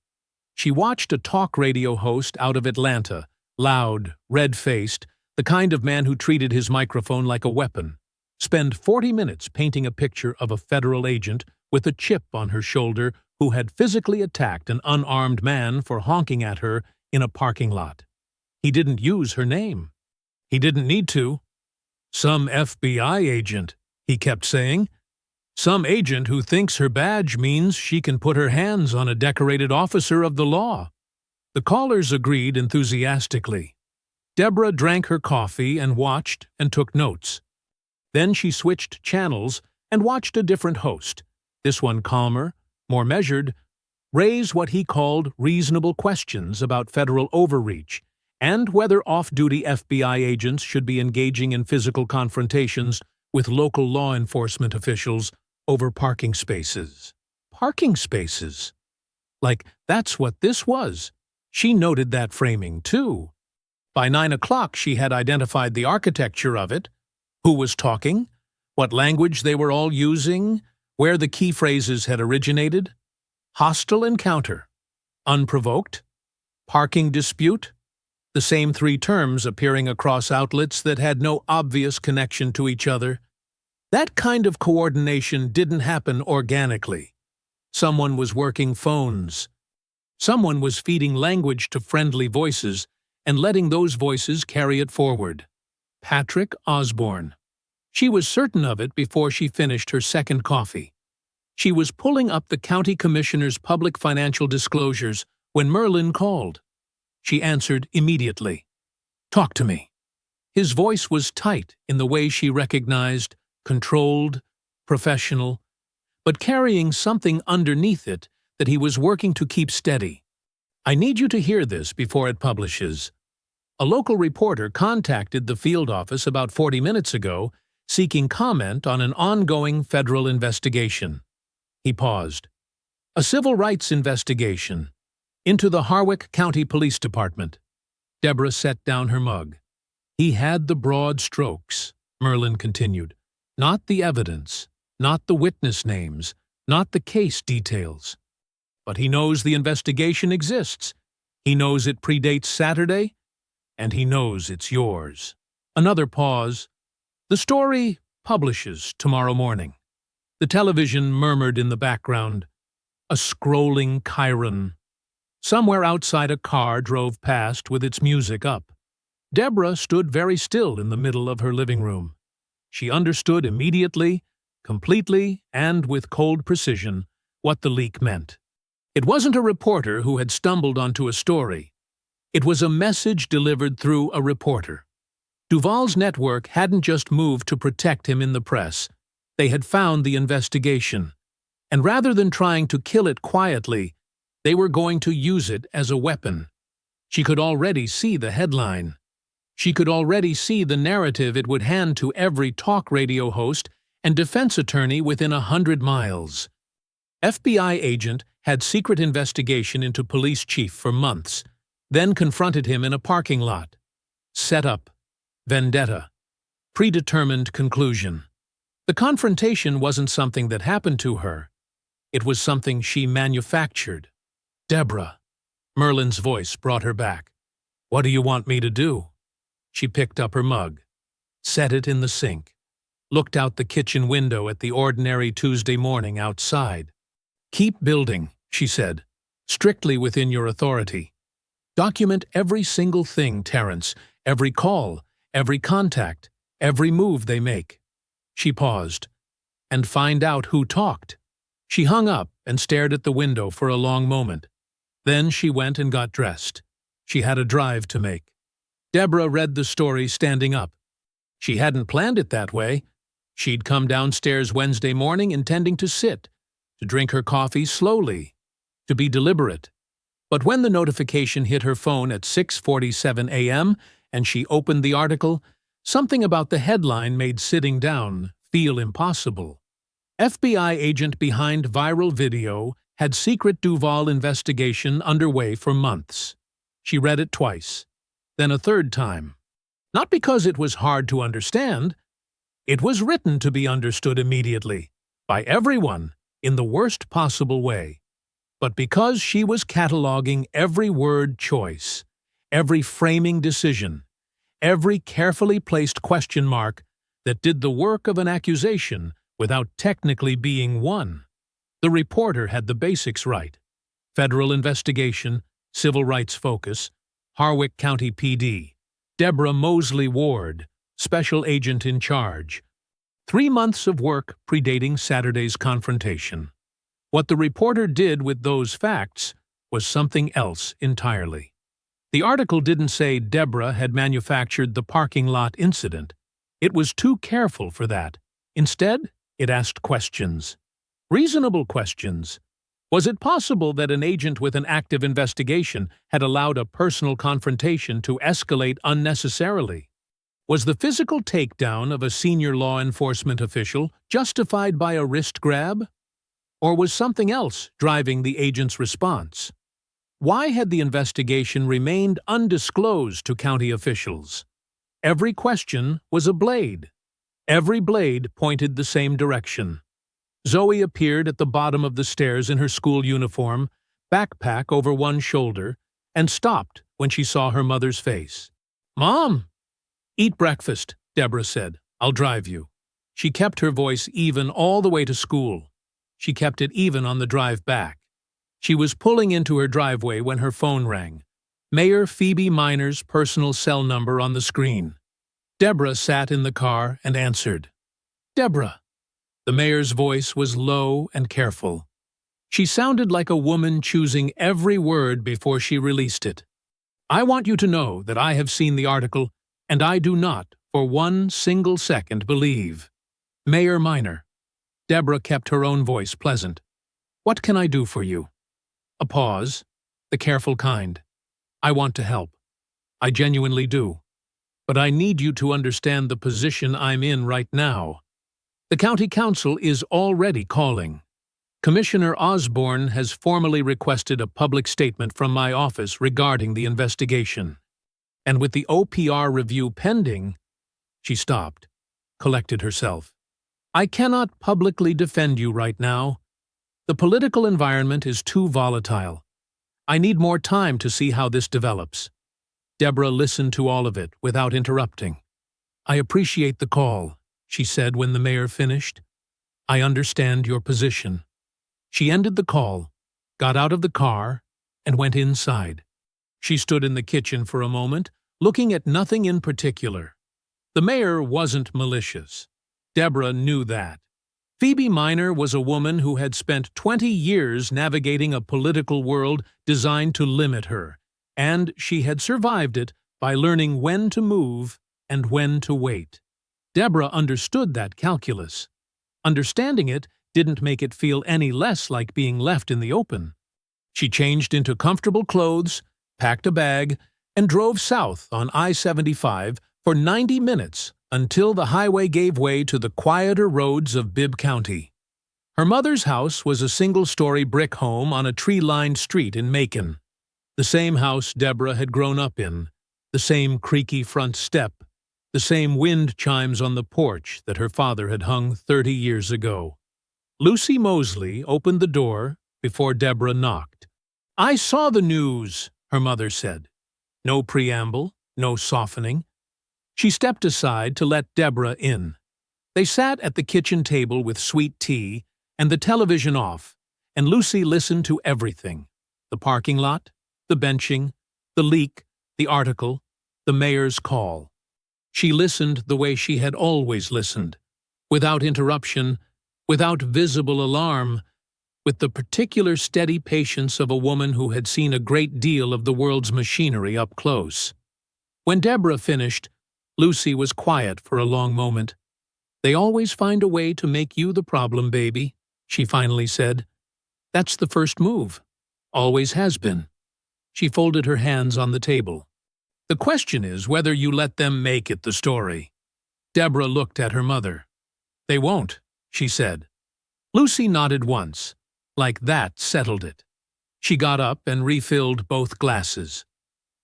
She watched a talk radio host out of Atlanta, loud, red-faced, the kind of man who treated his microphone like a weapon, spend 40 minutes painting a picture of a federal agent with a chip on her shoulder who had physically attacked an unarmed man for honking at her in a parking lot. He didn't use her name. He didn't need to. Some FBI agent, he kept saying. Some agent who thinks her badge means she can put her hands on a decorated officer of the law. The callers agreed enthusiastically. Deborah drank her coffee and watched and took notes. Then she switched channels and watched a different host, this one calmer, more measured, raise what he called reasonable questions about federal overreach and whether off-duty FBI agents should be engaging in physical confrontations with local law enforcement officials over parking spaces. Parking spaces? Like, that's what this was. She noted that framing, too. By 9 o'clock, she had identified the architecture of it, who was talking, what language they were all using, where the key phrases had originated. Hostile encounter, unprovoked, parking dispute, the same 3 terms appearing across outlets that had no obvious connection to each other. That kind of coordination didn't happen organically. Someone was working phones. Someone was feeding language to friendly voices and letting those voices carry it forward. Patrick Osborne. She was certain of it before she finished her second coffee. She was pulling up the county commissioner's public financial disclosures when Merlin called. She answered immediately. "Talk to me." His voice was tight in the way she recognized, controlled, professional, but carrying something underneath it that he was working to keep steady. "I need you to hear this before it publishes. A local reporter contacted the field office about 40 minutes ago seeking comment on an ongoing federal investigation." He paused. "A civil rights investigation into the Harwick County Police Department." Deborah set down her mug. "He had the broad strokes," Merlin continued. "Not the evidence, not the witness names, not the case details. But he knows the investigation exists. He knows it predates Saturday, and he knows it's yours." Another pause. "The story publishes tomorrow morning." The television murmured in the background. A scrolling chyron. Somewhere outside a car drove past with its music up. Deborah stood very still in the middle of her living room. She understood immediately, completely, and with cold precision what the leak meant. It wasn't a reporter who had stumbled onto a story. It was a message delivered through a reporter. Duval's network hadn't just moved to protect him in the press. They had found the investigation. And rather than trying to kill it quietly, they were going to use it as a weapon. She could already see the headline. She could already see the narrative it would hand to every talk radio host and defense attorney within 100 miles. FBI agent had secret investigation into police chief for months, then confronted him in a parking lot. Set up. Vendetta. Predetermined conclusion. The confrontation wasn't something that happened to her. It was something she manufactured. "Deborah." Merlin's voice brought her back. "What do you want me to do?" She picked up her mug, set it in the sink, looked out the kitchen window at the ordinary Tuesday morning outside. "Keep building," she said, "strictly within your authority. Document every single thing, Terrence, every call, every contact, every move they make." She paused. "And find out who talked." She hung up and stared at the window for a long moment. Then she went and got dressed. She had a drive to make. Deborah read the story standing up. She hadn't planned it that way. She'd come downstairs Wednesday morning intending to sit, to drink her coffee slowly, to be deliberate. But when the notification hit her phone at 6:47 a.m. and she opened the article, something about the headline made sitting down feel impossible. FBI agent behind viral video had secret Duval investigation underway for months. She read it twice, then a third time. Not because it was hard to understand. It was written to be understood immediately, by everyone, in the worst possible way. But because she was cataloging every word choice, every framing decision, every carefully placed question mark that did the work of an accusation without technically being one. The reporter had the basics right. Federal investigation, civil rights focus, Harwick County PD, Deborah Mosley Ward, special agent in charge. 3 months of work predating Saturday's confrontation. What the reporter did with those facts was something else entirely. The article didn't say Deborah had manufactured the parking lot incident. It was too careful for that. Instead, it asked questions. Reasonable questions. Was it possible that an agent with an active investigation had allowed a personal confrontation to escalate unnecessarily? Was the physical takedown of a senior law enforcement official justified by a wrist grab? Or was something else driving the agent's response? Why had the investigation remained undisclosed to county officials? Every question was a blade. Every blade pointed the same direction. Zoe appeared at the bottom of the stairs in her school uniform, backpack over one shoulder, and stopped when she saw her mother's face. "Mom!" "Eat breakfast," Deborah said. "I'll drive you." She kept her voice even all the way to school. She kept it even on the drive back. She was pulling into her driveway when her phone rang. Mayor Phoebe Minor's personal cell number on the screen. Deborah sat in the car and answered. "Deborah." The mayor's voice was low and careful. She sounded like a woman choosing every word before she released it. "I want you to know that I have seen the article, and I do not, for 1 single second, believe." "Mayor Minor." Deborah kept her own voice pleasant. "What can I do for you?" A pause, the careful kind. "I want to help. I genuinely do. But I need you to understand the position I'm in right now. The county council is already calling. Commissioner Osborne has formally requested a public statement from my office regarding the investigation. And with the OPR review pending," she stopped, collected herself. "I cannot publicly defend you right now. The political environment is too volatile. I need more time to see how this develops." Deborah listened to all of it without interrupting. "I appreciate the call," she said when the mayor finished. "I understand your position." She ended the call, got out of the car, and went inside. She stood in the kitchen for a moment, looking at nothing in particular. The mayor wasn't malicious. Deborah knew that. Phoebe Minor was a woman who had spent 20 years navigating a political world designed to limit her, and she had survived it by learning when to move and when to wait. Deborah understood that calculus. Understanding it didn't make it feel any less like being left in the open. She changed into comfortable clothes, packed a bag, and drove south on I-75 for 90 minutes until the highway gave way to the quieter roads of Bibb County. Her mother's house was a single-story brick home on a tree-lined street in Macon. The same house Deborah had grown up in, the same creaky front step, the same wind chimes on the porch that her father had hung 30 years ago. Lucy Mosley opened the door before Deborah knocked. "I saw the news," her mother said. No preamble, no softening. She stepped aside to let Deborah in. They sat at the kitchen table with sweet tea and the television off, and Lucy listened to everything. The parking lot, the benching, the leak, the article, the mayor's call. She listened the way she had always listened, without interruption, without visible alarm, with the particular steady patience of a woman who had seen a great deal of the world's machinery up close. When Deborah finished, Lucy was quiet for a long moment. "They always find a way to make you the problem, baby," she finally said. "That's the first move. Always has been." She folded her hands on the table. "The question is whether you let them make it the story." Deborah looked at her mother. "They won't," she said. Lucy nodded once. Like that settled it. She got up and refilled both glasses.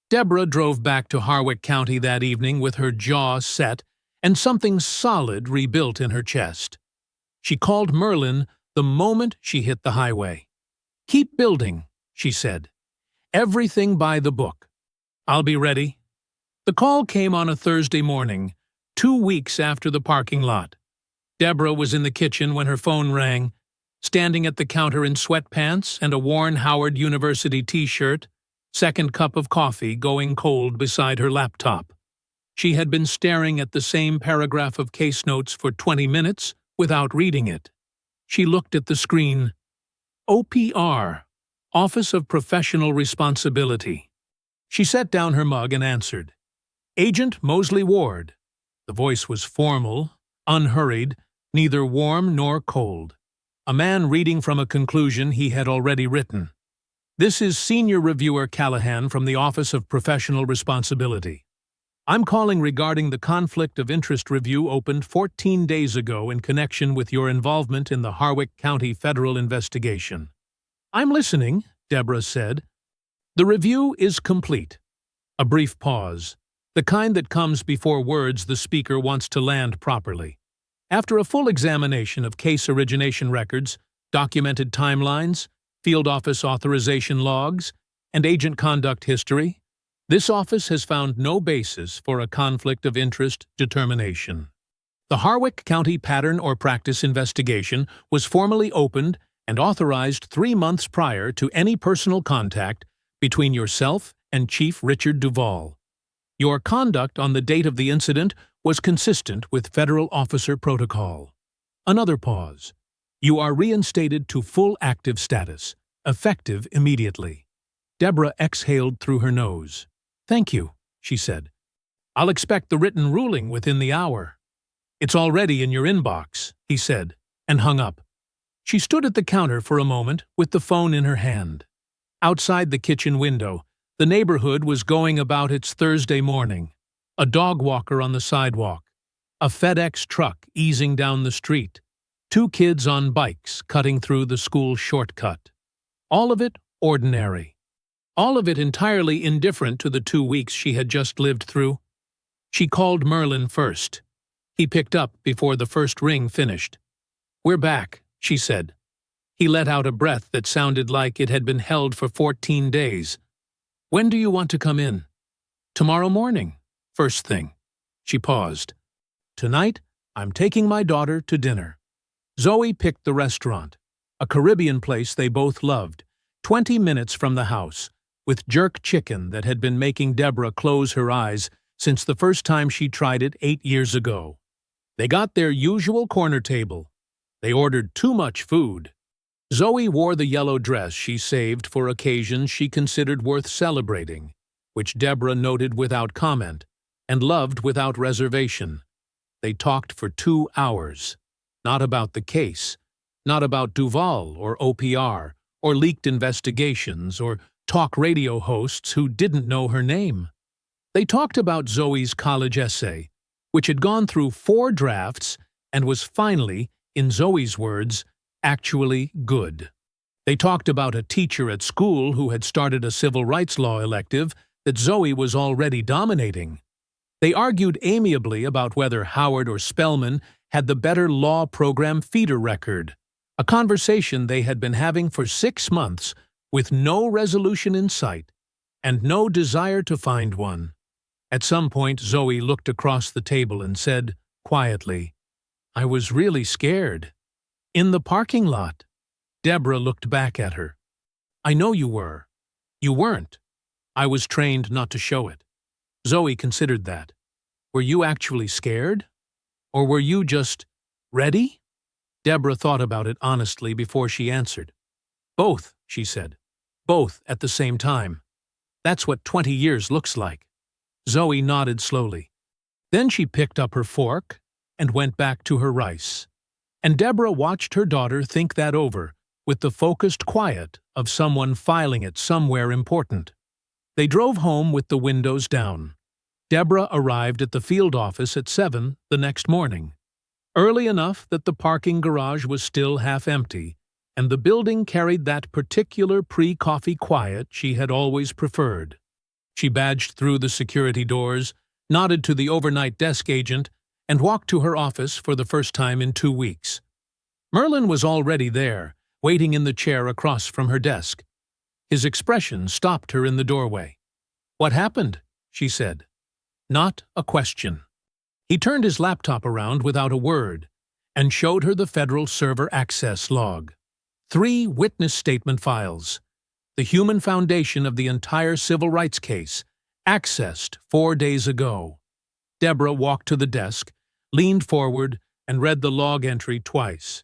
Deborah drove back to Harwick County that evening with her jaw set and something solid rebuilt in her chest. She called Merlin the moment she hit the highway. "Keep building," she said. "Everything by the book. I'll be ready." The call came on a Thursday morning, 2 weeks after the parking lot. Deborah was in the kitchen when her phone rang. Standing at the counter in sweatpants and a worn Howard University t-shirt, second cup of coffee going cold beside her laptop. She had been staring at the same paragraph of case notes for 20 minutes without reading it. She looked at the screen. OPR, Office of Professional Responsibility. She set down her mug and answered. "Agent Mosley Ward." The voice was formal, unhurried, neither warm nor cold. A man reading from a conclusion he had already written. "This is Senior Reviewer Callahan from the Office of Professional Responsibility. I'm calling regarding the Conflict of Interest review opened 14 days ago in connection with your involvement in the Harwick County federal investigation." "I'm listening," Deborah said. "The review is complete." A brief pause, the kind that comes before words the speaker wants to land properly. After a full examination of case origination records, documented timelines, field office authorization logs, and agent conduct history, this office has found no basis for a conflict of interest determination. The Harwick County Pattern or Practice investigation was formally opened and authorized 3 months prior to any personal contact between yourself and Chief Richard Duvall. Your conduct on the date of the incident was consistent with federal officer protocol. Another pause. You are reinstated to full active status, effective immediately. Deborah exhaled through her nose. "Thank you," she said. "I'll expect the written ruling within the hour." "It's already in your inbox," he said, and hung up. She stood at the counter for a moment with the phone in her hand. Outside the kitchen window, the neighborhood was going about its Thursday morning. A dog walker on the sidewalk, a FedEx truck easing down the street, 2 kids on bikes cutting through the school shortcut. All of it ordinary. All of it entirely indifferent to the 2 weeks she had just lived through. She called Merlin first. He picked up before the first ring finished. "We're back," she said. He let out a breath that sounded like it had been held for 14 days. "When do you want to come in?" "Tomorrow morning. First thing." She paused. "Tonight, I'm taking my daughter to dinner." Zoe picked the restaurant, a Caribbean place they both loved, 20 minutes from the house, with jerk chicken that had been making Deborah close her eyes since the first time she tried it 8 years ago. They got their usual corner table. They ordered too much food. Zoe wore the yellow dress she saved for occasions she considered worth celebrating, which Deborah noted without comment and loved without reservation. They talked for 2 hours. Not about the case, not about Duvall or OPR, or leaked investigations, or talk radio hosts who didn't know her name. They talked about Zoe's college essay, which had gone through 4 drafts and was finally, in Zoe's words, actually good. They talked about a teacher at school who had started a civil rights law elective that Zoe was already dominating. They argued amiably about whether Howard or Spellman had the better law program feeder record, a conversation they had been having for 6 months with no resolution in sight and no desire to find one. At some point, Zoe looked across the table and said, quietly, "I was really scared." "In the parking lot." Deborah looked back at her. "I know you were. You weren't. I was trained not to show it." Zoe considered that. "Were you actually scared? Or were you just ready?" Deborah thought about it honestly before she answered. "Both," she said. "Both at the same time. That's what 20 years looks like." Zoe nodded slowly. Then she picked up her fork and went back to her rice. And Deborah watched her daughter think that over with the focused quiet of someone filing it somewhere important. They drove home with the windows down. Deborah arrived at the field office at 7 the next morning. early enough that the parking garage was still half empty, and the building carried that particular pre-coffee quiet she had always preferred. She badged through the security doors, nodded to the overnight desk agent, and walked to her office for the first time in 2 weeks. Merlin was already there, waiting in the chair across from her desk. His expression stopped her in the doorway. "What happened?" she said. Not a question. He turned his laptop around without a word and showed her the federal server access log. 3 witness statement files, the human foundation of the entire civil rights case, accessed 4 days ago. Deborah walked to the desk, leaned forward, and read the log entry twice.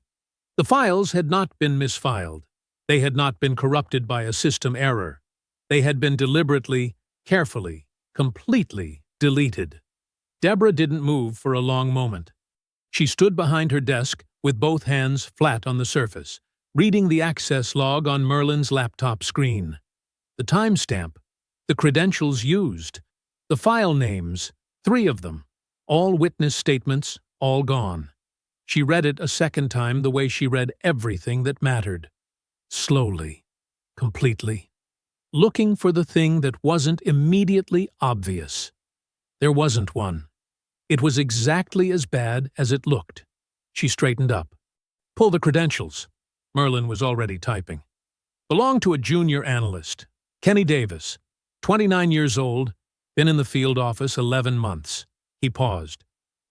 The files had not been misfiled. They had not been corrupted by a system error. They had been deliberately, carefully, completely deleted. Deborah didn't move for a long moment. She stood behind her desk with both hands flat on the surface, reading the access log on Merlin's laptop screen. The timestamp, the credentials used, the file names, 3 of them, all witness statements, all gone. She read it a second time the way she read everything that mattered. Slowly, completely, looking for the thing that wasn't immediately obvious. There wasn't one. It was exactly as bad as it looked. She straightened up. "Pull the credentials." Merlin was already typing. "Belonged to a junior analyst. Kenny Davis, 29 years old, been in the field office 11 months. He paused.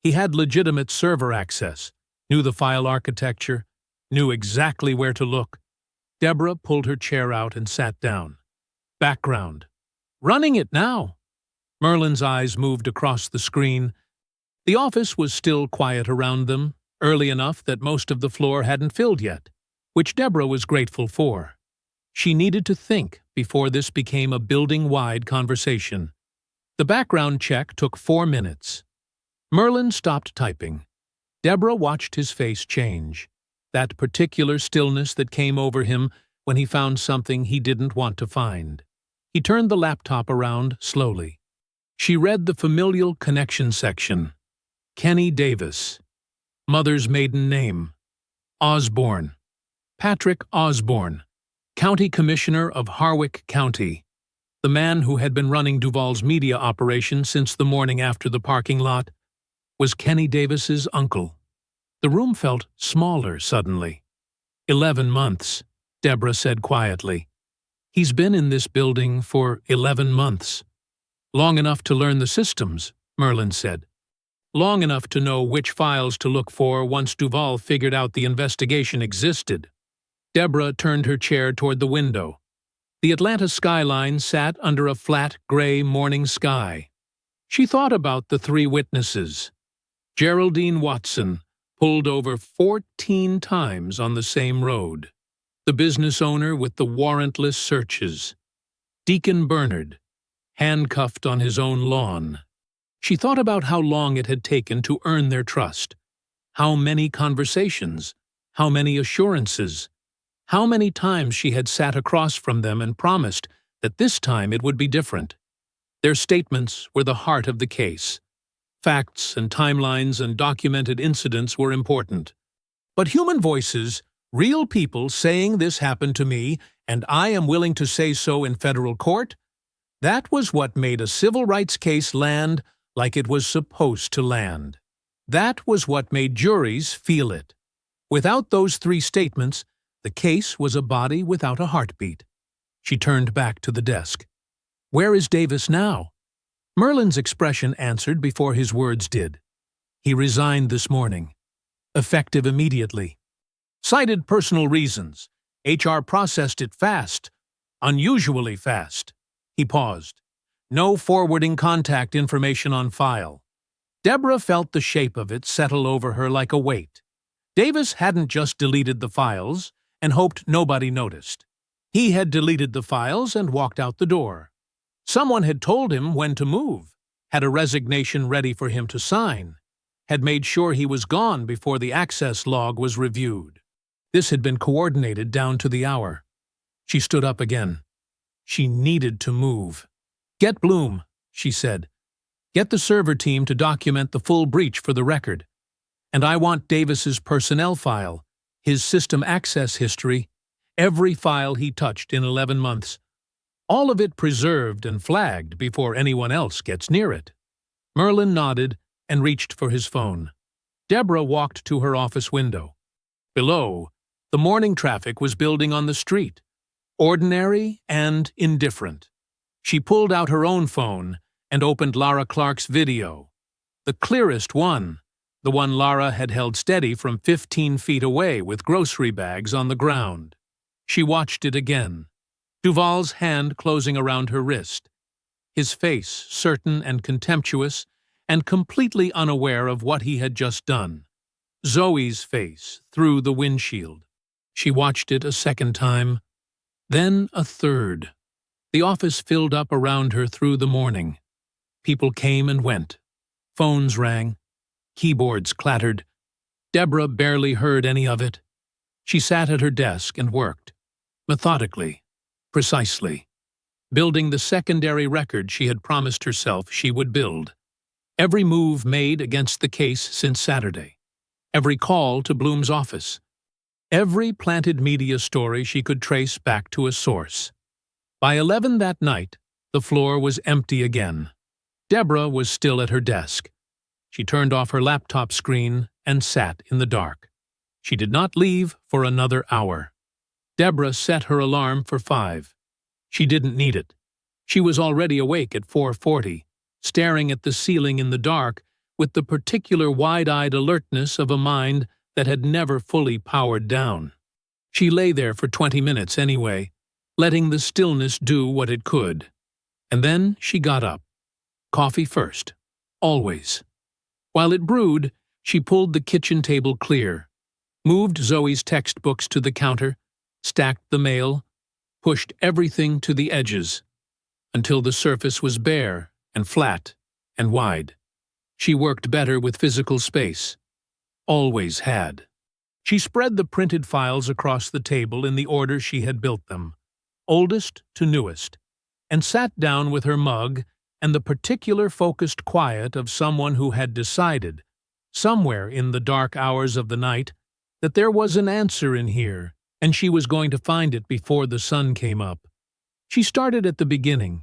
He had legitimate server access, knew the file architecture, knew exactly where to look. Deborah pulled her chair out and sat down. Background. "Running it now." Merlin's eyes moved across the screen. The office was still quiet around them, early enough that most of the floor hadn't filled yet, which Deborah was grateful for. She needed to think before this became a building-wide conversation. The background check took 4 minutes. Merlin stopped typing. Deborah watched his face change, that particular stillness that came over him when he found something he didn't want to find. He turned the laptop around slowly. She read the familial connection section. Kenny Davis. Mother's maiden name. Osborne. Patrick Osborne. County Commissioner of Harwick County. The man who had been running Duval's media operation since the morning after the parking lot was Kenny Davis's uncle. The room felt smaller suddenly. 11 months, Deborah said quietly. He's been in this building for 11 months. Long enough to learn the systems, Merlin said. Long enough to know which files to look for once Duval figured out the investigation existed. Deborah turned her chair toward the window. The Atlanta skyline sat under a flat, gray morning sky. She thought about the 3 witnesses. Geraldine Watson, pulled over 14 times on the same road. The business owner with the warrantless searches. Deacon Bernard, handcuffed on his own lawn. She thought about how long it had taken to earn their trust. How many conversations, how many assurances, how many times she had sat across from them and promised that this time it would be different. Their statements were the heart of the case. Facts and timelines and documented incidents were important. But human voices, real people saying this happened to me, and I am willing to say so in federal court, that was what made a civil rights case land like it was supposed to land. That was what made juries feel it. Without those 3 statements, the case was a body without a heartbeat. She turned back to the desk. "Where is Davis now?" Merlin's expression answered before his words did. "He resigned this morning. Effective immediately. Cited personal reasons. HR processed it fast. Unusually fast." He paused. "No forwarding contact information on file." Deborah felt the shape of it settle over her like a weight. Davis hadn't just deleted the files and hoped nobody noticed. He had deleted the files and walked out the door. Someone had told him when to move, had a resignation ready for him to sign, had made sure he was gone before the access log was reviewed. This had been coordinated down to the hour. She stood up again. She needed to move. "Get Bloom," she said. "Get the server team to document the full breach for the record. And I want Davis's personnel file, his system access history, every file he touched in 11 months. All of it preserved and flagged before anyone else gets near it." Merlin nodded and reached for his phone. Deborah walked to her office window. Below, the morning traffic was building on the street, ordinary and indifferent. She pulled out her own phone and opened Lara Clark's video. The clearest one, the one Lara had held steady from 15 feet away with grocery bags on the ground. She watched it again, Duval's hand closing around her wrist, his face certain and contemptuous and completely unaware of what he had just done. Zoe's face through the windshield. She watched it a second time, then a third. The office filled up around her through the morning. People came and went. Phones rang. Keyboards clattered. Deborah barely heard any of it. She sat at her desk and worked, methodically, precisely, building the secondary record she had promised herself she would build. Every move made against the case since Saturday. Every call to Bloom's office. Every planted media story she could trace back to a source. By 11 that night, the floor was empty again. Deborah was still at her desk. She turned off her laptop screen and sat in the dark. She did not leave for another hour. Deborah set her alarm for 5. She didn't need it. She was already awake at 4:40, staring at the ceiling in the dark with the particular wide-eyed alertness of a mind that had never fully powered down. She lay there for 20 minutes anyway, letting the stillness do what it could. And then she got up. Coffee first. Always. While it brewed, she pulled the kitchen table clear, moved Zoe's textbooks to the counter, stacked the mail, pushed everything to the edges, until the surface was bare and flat and wide. She worked better with physical space. Always had. She spread the printed files across the table in the order she had built them, oldest to newest, and sat down with her mug and the particular focused quiet of someone who had decided, somewhere in the dark hours of the night, that there was an answer in here, and she was going to find it before the sun came up. She started at the beginning.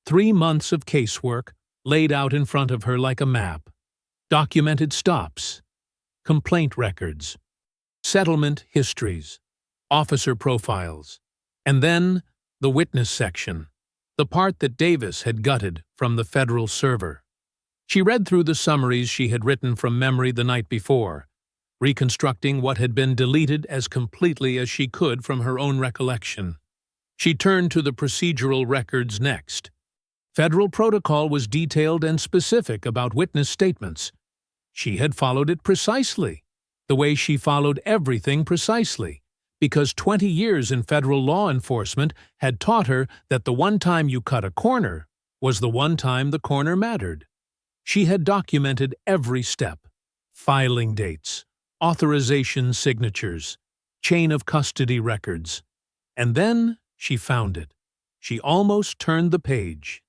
3 months of casework laid out in front of her like a map. Documented stops, complaint records, settlement histories, officer profiles, and then the witness section, the part that Davis had gutted from the federal server. She read through the summaries she had written from memory the night before, reconstructing what had been deleted as completely as she could from her own recollection. She turned to the procedural records next. Federal protocol was detailed and specific about witness statements. She had followed it precisely, the way she followed everything precisely, because 20 years in federal law enforcement had taught her that the one time you cut a corner was the one time the corner mattered. She had documented every step: filing dates, authorization signatures, chain of custody records. And then she found it. She almost turned the page.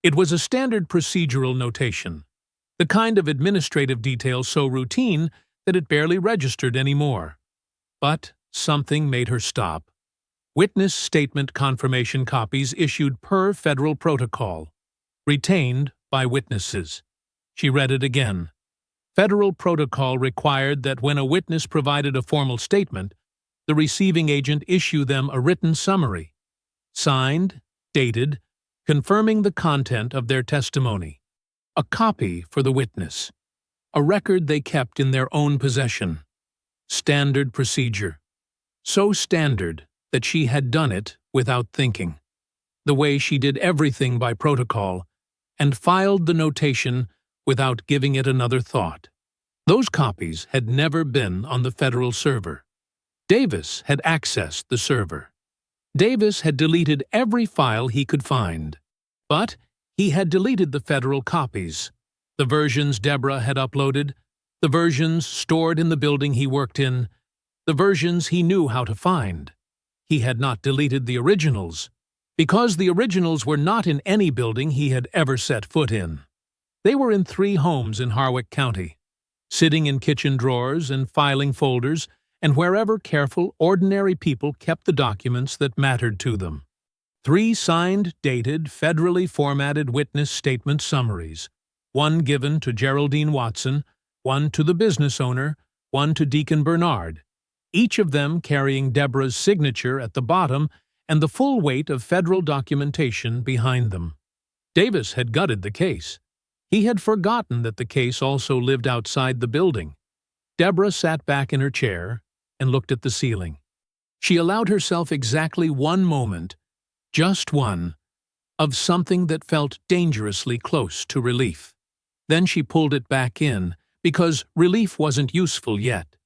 It was a standard procedural notation, the kind of administrative detail so routine that it barely registered anymore. But something made her stop. Witness statement confirmation copies issued per federal protocol, retained by witnesses. She read it again. Federal protocol required that when a witness provided a formal statement, the receiving agent issue them a written summary, signed, dated, confirming the content of their testimony. A copy for the witness. A record they kept in their own possession. Standard procedure. So standard that she had done it without thinking. The way she did everything by protocol, and filed the notation without giving it another thought. Those copies had never been on the federal server. Davis had accessed the server. Davis had deleted every file he could find. But he had deleted the federal copies, the versions Deborah had uploaded, the versions stored in the building he worked in, the versions he knew how to find. He had not deleted the originals, because the originals were not in any building he had ever set foot in. They were in 3 homes in Harwick County. sitting in kitchen drawers and filing folders, and wherever careful, ordinary people kept the documents that mattered to them. 3 signed, dated, federally formatted witness statement summaries, one given to Geraldine Watson, one to the business owner, one to Deacon Bernard, each of them carrying Deborah's signature at the bottom and the full weight of federal documentation behind them. Davis had gutted the case. He had forgotten that the case also lived outside the building. Deborah sat back in her chair and looked at the ceiling. She allowed herself exactly one moment, just one, of something that felt dangerously close to relief. Then she pulled it back in, because relief wasn't useful yet.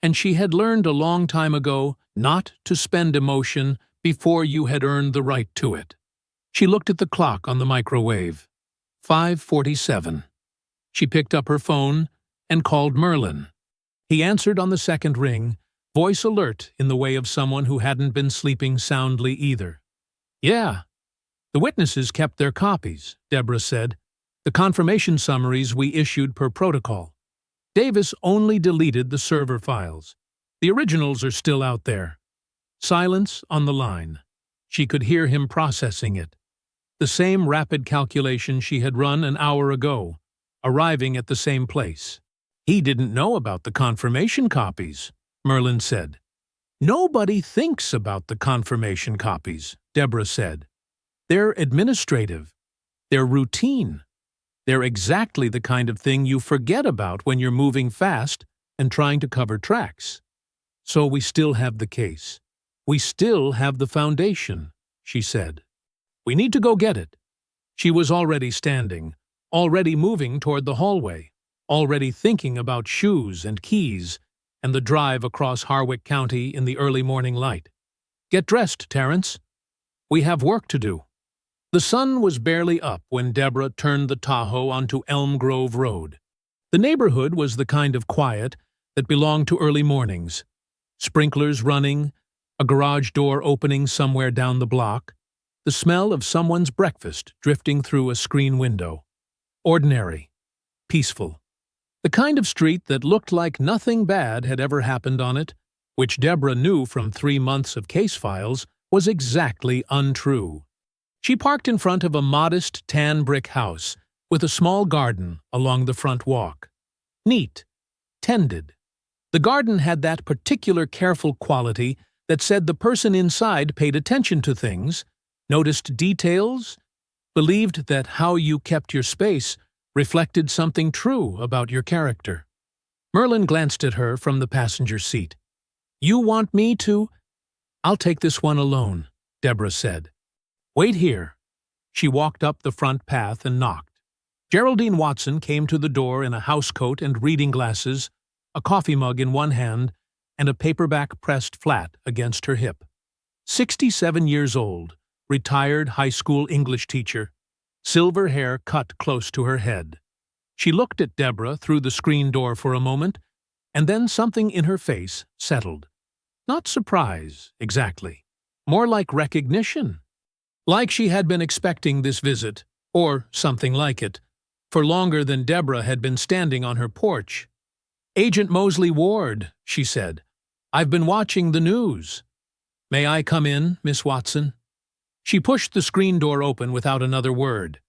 And she had learned a long time ago not to spend emotion before you had earned the right to it. She looked at the clock on the microwave. 5:47. She picked up her phone and called Merlin. He answered on the second ring, voice alert in the way of someone who hadn't been sleeping soundly either. "Yeah. The witnesses kept their copies," Deborah said. "The confirmation summaries we issued per protocol. Davis only deleted the server files. The originals are still out there." Silence on the line. She could hear him processing it. The same rapid calculation she had run an hour ago, arriving at the same place. "He didn't know about the confirmation copies," Merlin said. "Nobody thinks about the confirmation copies," Deborah said. "They're administrative. They're routine. They're exactly the kind of thing you forget about when you're moving fast and trying to cover tracks. So we still have the case. We still have the foundation," she said. "We need to go get it." She was already standing, already moving toward the hallway, already thinking about shoes and keys and the drive across Harwick County in the early morning light. "Get dressed, Terrence. We have work to do." The sun was barely up when Deborah turned the Tahoe onto Elm Grove Road. The neighborhood was the kind of quiet that belonged to early mornings. Sprinklers running, a garage door opening somewhere down the block, the smell of someone's breakfast drifting through a screen window. Ordinary. Peaceful. The kind of street that looked like nothing bad had ever happened on it, which Deborah knew from 3 months of case files was exactly untrue. She parked in front of a modest tan brick house with a small garden along the front walk. Neat. Tended. The garden had that particular careful quality that said the person inside paid attention to things, noticed details, believed that how you kept your space reflected something true about your character. Merlin glanced at her from the passenger seat. "You want me to?" "I'll take this one alone," Deborah said. "Wait here." She walked up the front path and knocked. Geraldine Watson came to the door in a housecoat and reading glasses, a coffee mug in one hand, and a paperback pressed flat against her hip. 67 years old, retired high school English teacher, silver hair cut close to her head. She looked at Deborah through the screen door for a moment, and then something in her face settled. Not surprise, exactly. More like recognition. Like she had been expecting this visit, or something like it, for longer than Deborah had been standing on her porch. "Agent Mosley Ward," she said. "I've been watching the news." "May I come in, Miss Watson?" She pushed the screen door open without another word.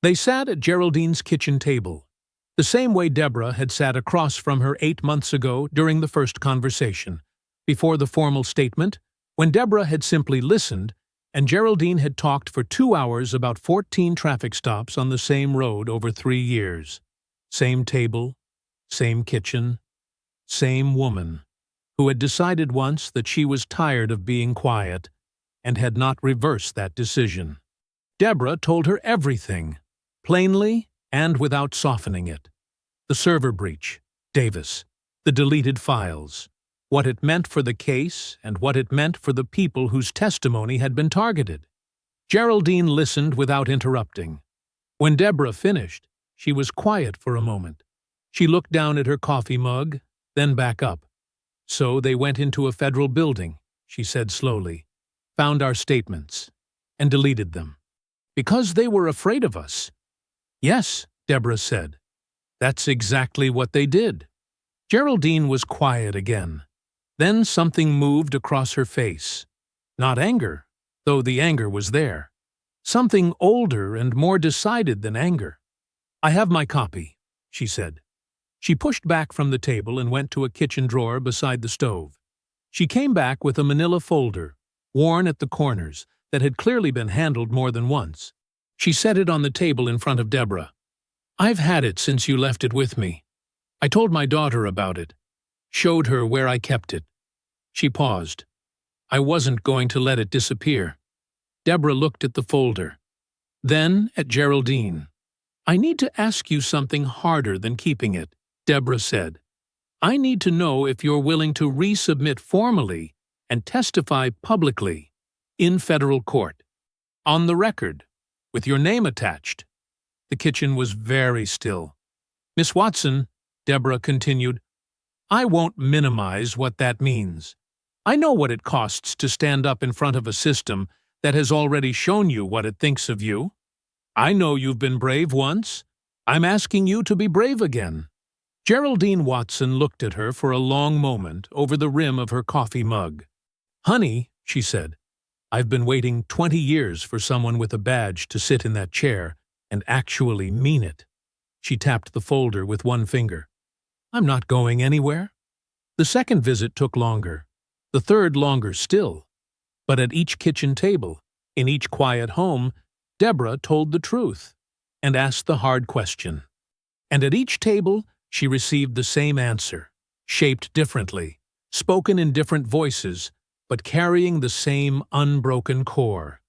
They sat at Geraldine's kitchen table, the same way Deborah had sat across from her 8 months ago during the first conversation, before the formal statement, when Deborah had simply listened and Geraldine had talked for 2 hours about 14 traffic stops on the same road over 3 years. Same table, same kitchen, same woman, who had decided once that she was tired of being quiet and had not reversed that decision. Deborah told her everything, plainly and without softening it. The server breach, Davis, the deleted files, what it meant for the case and what it meant for the people whose testimony had been targeted. Geraldine listened without interrupting. When Deborah finished, she was quiet for a moment. She looked down at her coffee mug, then back up. "So they went into a federal building," she said slowly, "found our statements, and deleted them. Because they were afraid of us." "Yes," Deborah said. That's exactly what they did. Geraldine was quiet again. Then something moved across her face. Not anger, though the anger was there. Something older and more decided than anger. "I have my copy," she said. She pushed back from the table and went to a kitchen drawer beside the stove. She came back with a manila folder, worn at the corners, that had clearly been handled more than once. She set it on the table in front of Deborah. "I've had it since you left it with me. I told my daughter about it. Showed her where I kept it." She paused. "I wasn't going to let it disappear." Deborah looked at the folder. Then at Geraldine. "I need to ask you something harder than keeping it," Deborah said. "I need to know if you're willing to resubmit formally and testify publicly in federal court, on the record, with your name attached." The kitchen was very still. "Miss Watson," Deborah continued, "I won't minimize what that means. I know what it costs to stand up in front of a system that has already shown you what it thinks of you. I know you've been brave once. I'm asking you to be brave again." Geraldine Watson looked at her for a long moment over the rim of her coffee mug. "Honey," she said, "I've been waiting 20 years for someone with a badge to sit in that chair and actually mean it." She tapped the folder with one finger. "I'm not going anywhere." The second visit took longer. The third longer still. But at each kitchen table, in each quiet home, Deborah told the truth and asked the hard question. And at each table, she received the same answer, shaped differently, spoken in different voices, but carrying the same unbroken core.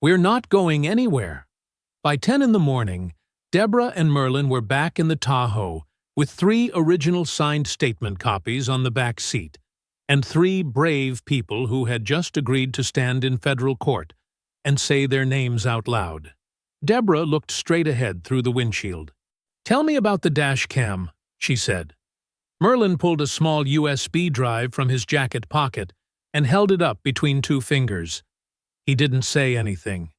"We're not going anywhere." By 10 in the morning, Deborah and Merlin were back in the Tahoe with 3 original signed statement copies on the back seat, and 3 brave people who had just agreed to stand in federal court and say their names out loud. Deborah looked straight ahead through the windshield. "Tell me about the dash cam," she said. Merlin pulled a small USB drive from his jacket pocket and held it up between 2 fingers. He didn't say anything.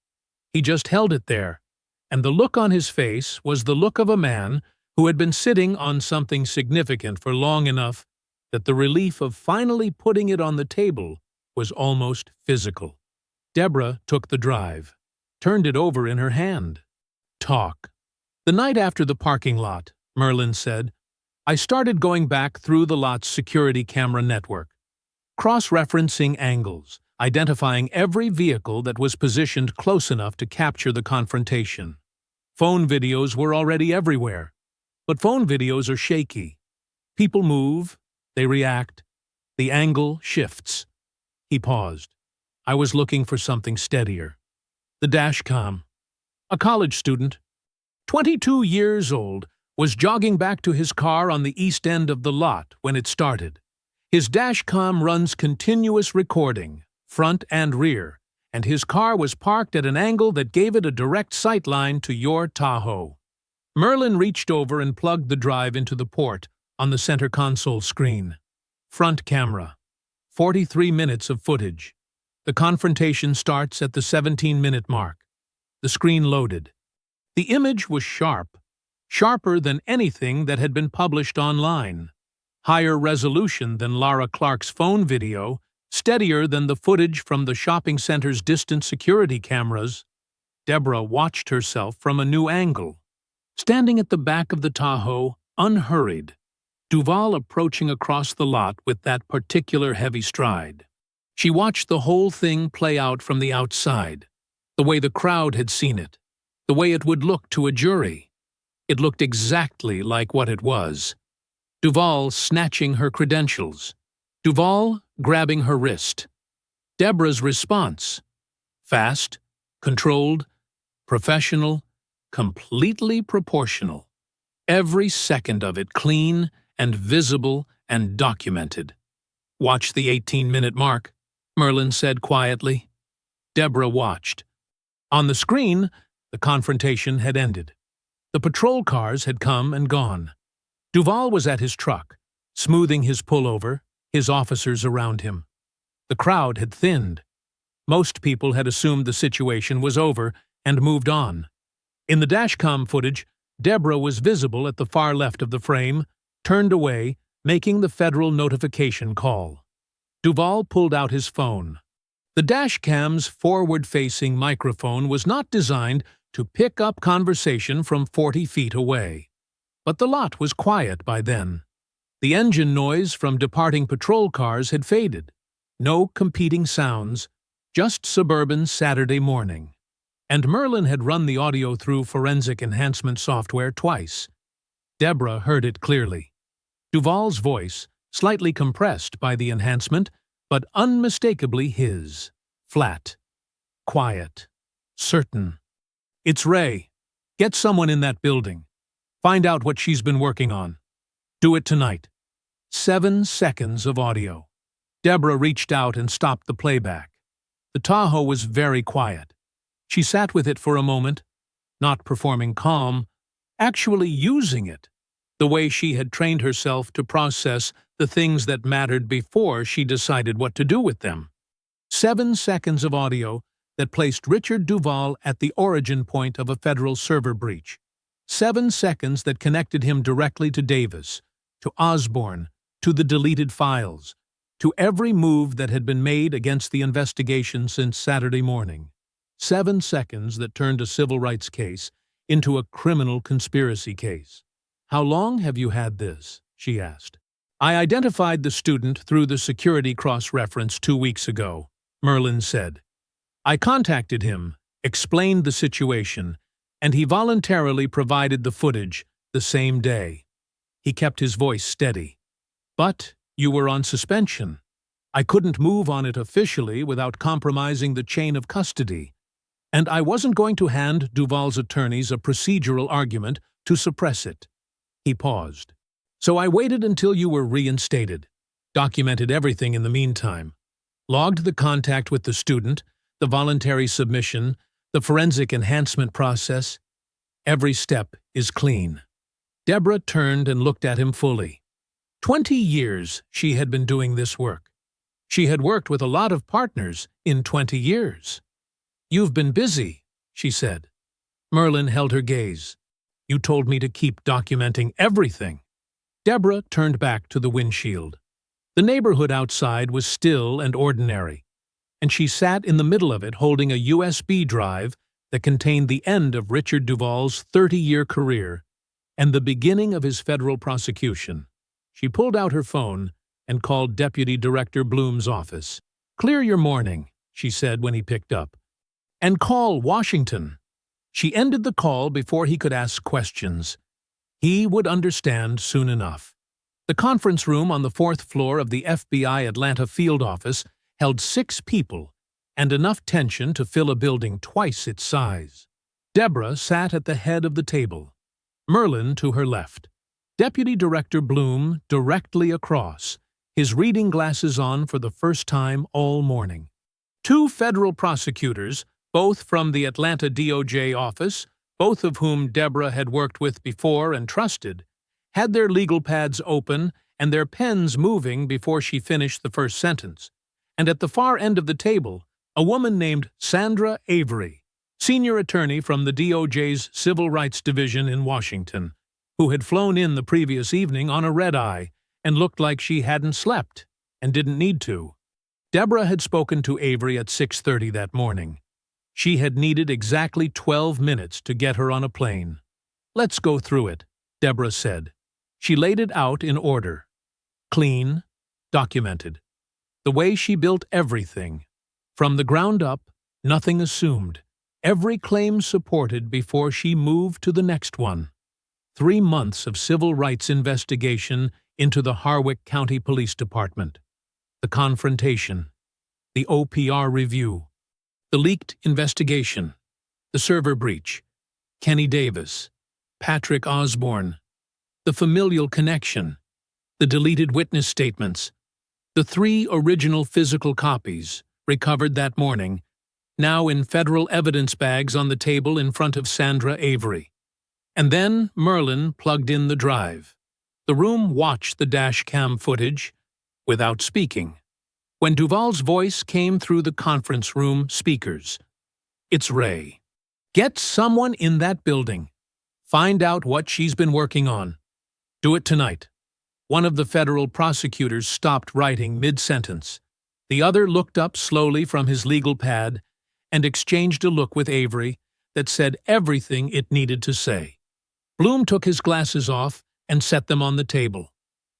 He just held it there, and the look on his face was the look of a man who had been sitting on something significant for long enough that the relief of finally putting it on the table was almost physical. Deborah took the drive, turned it over in her hand. "Talk." "The night after the parking lot," Merlin said, "I started going back through the lot's security camera network, cross-referencing angles, identifying every vehicle that was positioned close enough to capture the confrontation. Phone videos were already everywhere, but phone videos are shaky. People move, they react, the angle shifts." He paused. "I was looking for something steadier. The dashcam. A college student, 22 years old, was jogging back to his car on the east end of the lot when it started. His dashcam runs continuous recording, front and rear, and his car was parked at an angle that gave it a direct sightline to your Tahoe." Merlin reached over and plugged the drive into the port on the center console screen. Front camera. 43 minutes of footage. The confrontation starts at the 17-minute mark. The screen loaded. The image was sharp, sharper than anything that had been published online. Higher resolution than Lara Clark's phone video, steadier than the footage from the shopping center's distant security cameras. Deborah watched herself from a new angle. Standing at the back of the Tahoe, unhurried, Duval approaching across the lot with that particular heavy stride. She watched the whole thing play out from the outside, the way the crowd had seen it, the way it would look to a jury. It looked exactly like what it was. Duval snatching her credentials. Duval grabbing her wrist. Deborah's response. Fast, controlled, professional, completely proportional. Every second of it clean and visible and documented. "Watch the 18-minute mark," Merlin said quietly. Deborah watched. On the screen, the confrontation had ended. The patrol cars had come and gone. Duval was at his truck, smoothing his pullover, his officers around him. The crowd had thinned. Most people had assumed the situation was over and moved on. In the dashcam footage, Deborah was visible at the far left of the frame, turned away, making the federal notification call. Duvall pulled out his phone. The dashcam's forward-facing microphone was not designed to pick up conversation from 40 feet away. But the lot was quiet by then. The engine noise from departing patrol cars had faded. No competing sounds, just suburban Saturday morning. And Merlin had run the audio through forensic enhancement software twice. Deborah heard it clearly. Duvall's voice, slightly compressed by the enhancement, but unmistakably his. Flat. Quiet. Certain. "It's Ray. Get someone in that building. Find out what she's been working on. Do it tonight." 7 seconds of audio. Deborah reached out and stopped the playback. The Tahoe was very quiet. She sat with it for a moment, not performing calm, actually using it, the way she had trained herself to process the things that mattered before she decided what to do with them. 7 seconds of audio that placed Richard Duvall at the origin point of a federal server breach. 7 seconds that connected him directly to Davis, to Osborne, to the deleted files, to every move that had been made against the investigation since Saturday morning. 7 seconds that turned a civil rights case into a criminal conspiracy case. "How long have you had this?" she asked. "I identified the student through the security cross-reference 2 weeks ago," Merlin said. "I contacted him, explained the situation, and he voluntarily provided the footage the same day." He kept his voice steady. "But you were on suspension. I couldn't move on it officially without compromising the chain of custody. And I wasn't going to hand Duvall's attorneys a procedural argument to suppress it." He paused. "So I waited until you were reinstated, documented everything in the meantime, logged the contact with the student, the voluntary submission, the forensic enhancement process. Every step is clean." Deborah turned and looked at him fully. 20 years she had been doing this work. She had worked with a lot of partners in 20 years. "You've been busy," she said. Merlin held her gaze. "You told me to keep documenting everything." Deborah turned back to the windshield. The neighborhood outside was still and ordinary, and she sat in the middle of it holding a USB drive that contained the end of Richard Duvall's 30-year career and the beginning of his federal prosecution. She pulled out her phone and called Deputy Director Bloom's office. "Clear your morning," she said when he picked up. "And call Washington." She ended the call before he could ask questions. He would understand soon enough. The conference room on the 4th floor of the FBI Atlanta field office held 6 people and enough tension to fill a building twice its size. Deborah sat at the head of the table, Merlin to her left, Deputy Director Bloom directly across, his reading glasses on for the first time all morning. 2 federal prosecutors, both from the Atlanta DOJ office, both of whom Deborah had worked with before and trusted, had their legal pads open and their pens moving before she finished the first sentence. And at the far end of the table, a woman named Sandra Avery, senior attorney from the DOJ's Civil Rights Division in Washington, who had flown in the previous evening on a red-eye and looked like she hadn't slept and didn't need to. Deborah had spoken to Avery at 6:30 that morning. She had needed exactly 12 minutes to get her on a plane. "Let's go through it," Deborah said. She laid it out in order. Clean, documented. The way she built everything. From the ground up, nothing assumed. Every claim supported before she moved to the next one. 3 months of civil rights investigation into the Harwick County Police Department. The confrontation. The OPR review. The leaked investigation. The server breach. Kenny Davis. Patrick Osborne. The familial connection. The deleted witness statements. The 3 original physical copies, recovered that morning, now in federal evidence bags on the table in front of Sandra Avery. And then Merlin plugged in the drive. The room watched the dash cam footage without speaking. When Duvall's voice came through the conference room speakers, "It's Ray. Get someone in that building. Find out what she's been working on. Do it tonight." One of the federal prosecutors stopped writing mid-sentence. The other looked up slowly from his legal pad and exchanged a look with Avery that said everything it needed to say. Bloom took his glasses off and set them on the table.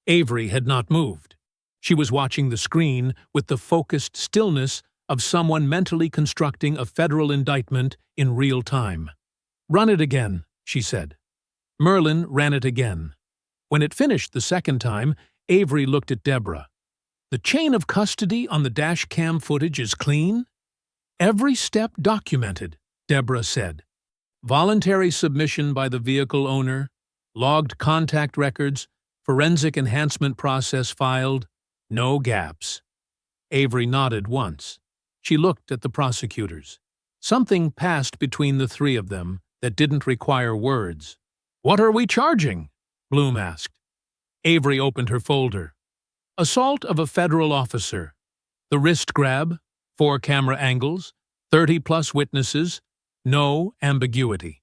Avery had not moved. She was watching the screen with the focused stillness of someone mentally constructing a federal indictment in real time. "Run it again," she said. Merlin ran it again. When it finished the second time, Avery looked at Deborah. "The chain of custody on the dash cam footage is clean? Every step documented," Deborah said. "Voluntary submission by the vehicle owner, logged contact records, forensic enhancement process filed, no gaps." Avery nodded once. She looked at the prosecutors. Something passed between the three of them that didn't require words. "What are we charging?" Bloom asked. Avery opened her folder. "Assault of a federal officer. The wrist grab, 4 camera angles, 30-plus witnesses, no ambiguity.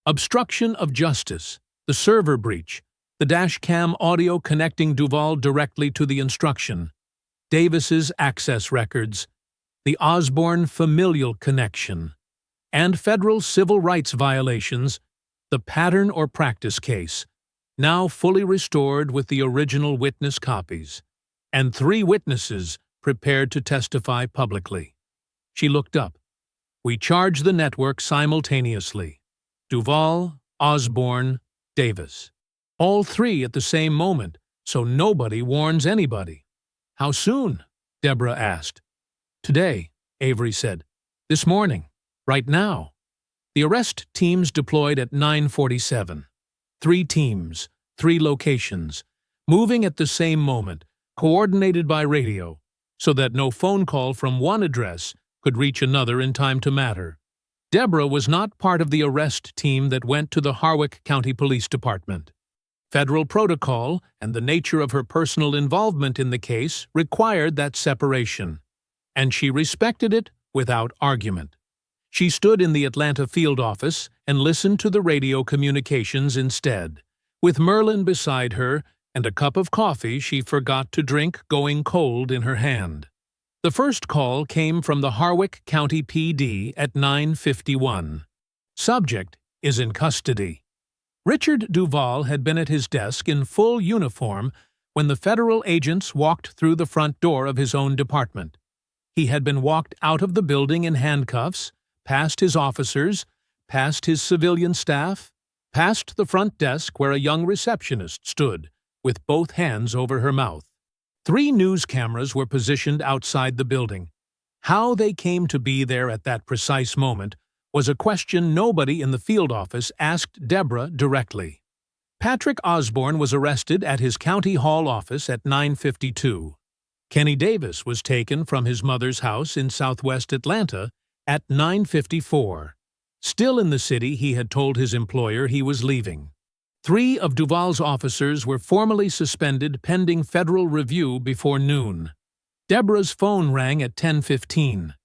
Obstruction of justice, the server breach, the dash cam audio connecting Duval directly to the instruction, Davis's access records, the Osborne familial connection, and federal civil rights violations, the pattern or practice case, now fully restored with the original witness copies, and 3 witnesses prepared to testify publicly." She looked up. "We charge the network simultaneously. Duval, Osborne, Davis. All 3 at the same moment, so nobody warns anybody." "How soon?" Deborah asked. "Today," Avery said. "This morning. Right now." The arrest teams deployed at 9:47. 3 teams, 3 locations, moving at the same moment, coordinated by radio, so that no phone call from one address could reach another in time to matter. Deborah was not part of the arrest team that went to the Harwick County Police Department. Federal protocol and the nature of her personal involvement in the case required that separation, and she respected it without argument. She stood in the Atlanta field office and listened to the radio communications instead, with Merlin beside her and a cup of coffee she forgot to drink going cold in her hand. The first call came from the Harwick County PD at 9:51. Subject is in custody. Richard Duval had been at his desk in full uniform when the federal agents walked through the front door of his own department. He had been walked out of the building in handcuffs, past his officers, past his civilian staff, past the front desk where a young receptionist stood, with both hands over her mouth. 3 news cameras were positioned outside the building. How they came to be there at that precise moment was a question nobody in the field office asked Deborah directly. Patrick Osborne was arrested at his county hall office at 9:52. Kenny Davis was taken from his mother's house in southwest Atlanta at 9:54. Still in the city, he had told his employer he was leaving. 3 of Duval's officers were formally suspended pending federal review before noon. Deborah's phone rang at 10:15.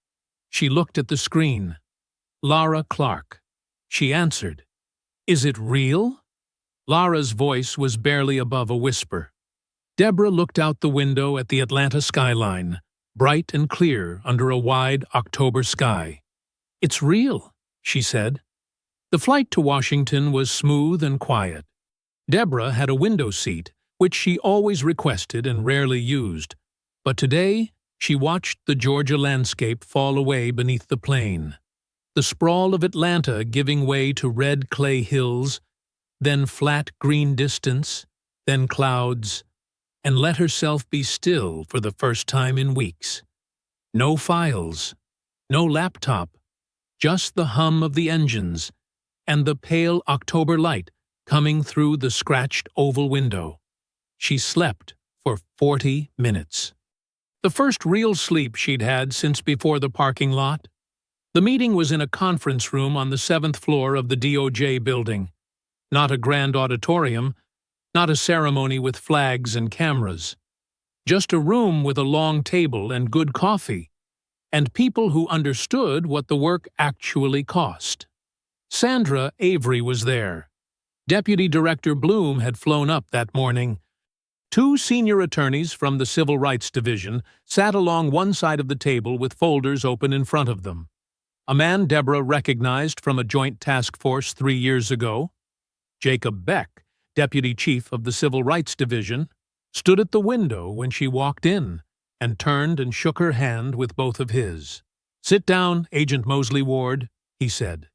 She looked at the screen. Lara Clark. She answered. "Is it real?" Lara's voice was barely above a whisper. Deborah looked out the window at the Atlanta skyline, bright and clear under a wide October sky. "It's real," she said. The flight to Washington was smooth and quiet. Deborah had a window seat, which she always requested and rarely used, but today she watched the Georgia landscape fall away beneath the plane. The sprawl of Atlanta giving way to red clay hills, then flat green distance, then clouds, and let herself be still for the first time in weeks. No files, no laptop, just the hum of the engines and the pale October light coming through the scratched oval window. She slept for 40 minutes. The first real sleep she'd had since before the parking lot. The meeting was in a conference room on the 7th floor of the DOJ building. Not a grand auditorium, not a ceremony with flags and cameras. Just a room with a long table and good coffee, and people who understood what the work actually cost. Sandra Avery was there, Deputy Director Bloom had flown up that morning. Two senior attorneys from the Civil Rights Division sat along one side of the table with folders open in front of them. A man Deborah recognized from a joint task force 3 years ago, Jacob Beck, Deputy Chief of the Civil Rights Division, stood at the window when she walked in and turned and shook her hand with both of his. "Sit down, Agent Mosley Ward," he said.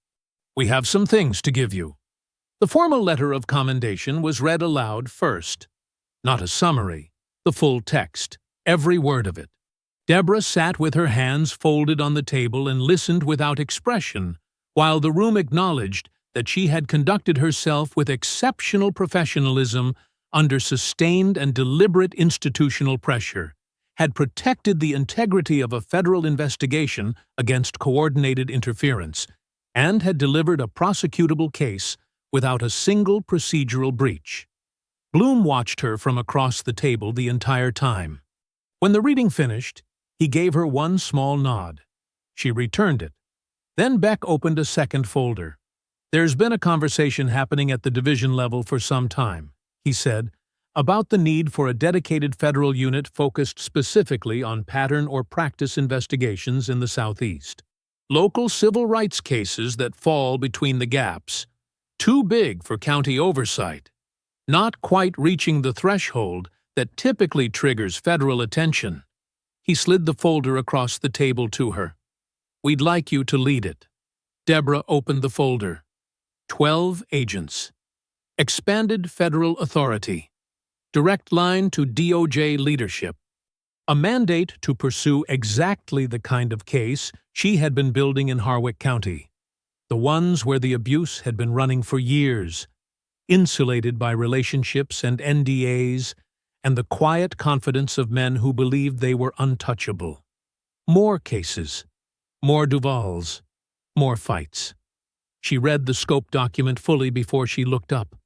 "We have some things to give you." The formal letter of commendation was read aloud first. Not a summary, the full text, every word of it. Deborah sat with her hands folded on the table and listened without expression, while the room acknowledged that she had conducted herself with exceptional professionalism under sustained and deliberate institutional pressure, had protected the integrity of a federal investigation against coordinated interference, and had delivered a prosecutable case without a single procedural breach. Bloom watched her from across the table the entire time. When the reading finished, he gave her one small nod. She returned it. Then Beck opened a second folder. "There's been a conversation happening at the division level for some time," he said, "about the need for a dedicated federal unit focused specifically on pattern or practice investigations in the Southeast. Local civil rights cases that fall between the gaps, too big for county oversight, not quite reaching the threshold that typically triggers federal attention." He slid the folder across the table to her. "We'd like you to lead it." Deborah opened the folder. 12 agents. Expanded federal authority. Direct line to DOJ leadership. A mandate to pursue exactly the kind of case she had been building in Harwick County. The ones where the abuse had been running for years, insulated by relationships and NDAs, and the quiet confidence of men who believed they were untouchable. More cases. More Duvals. More fights. She read the scope document fully before she looked up.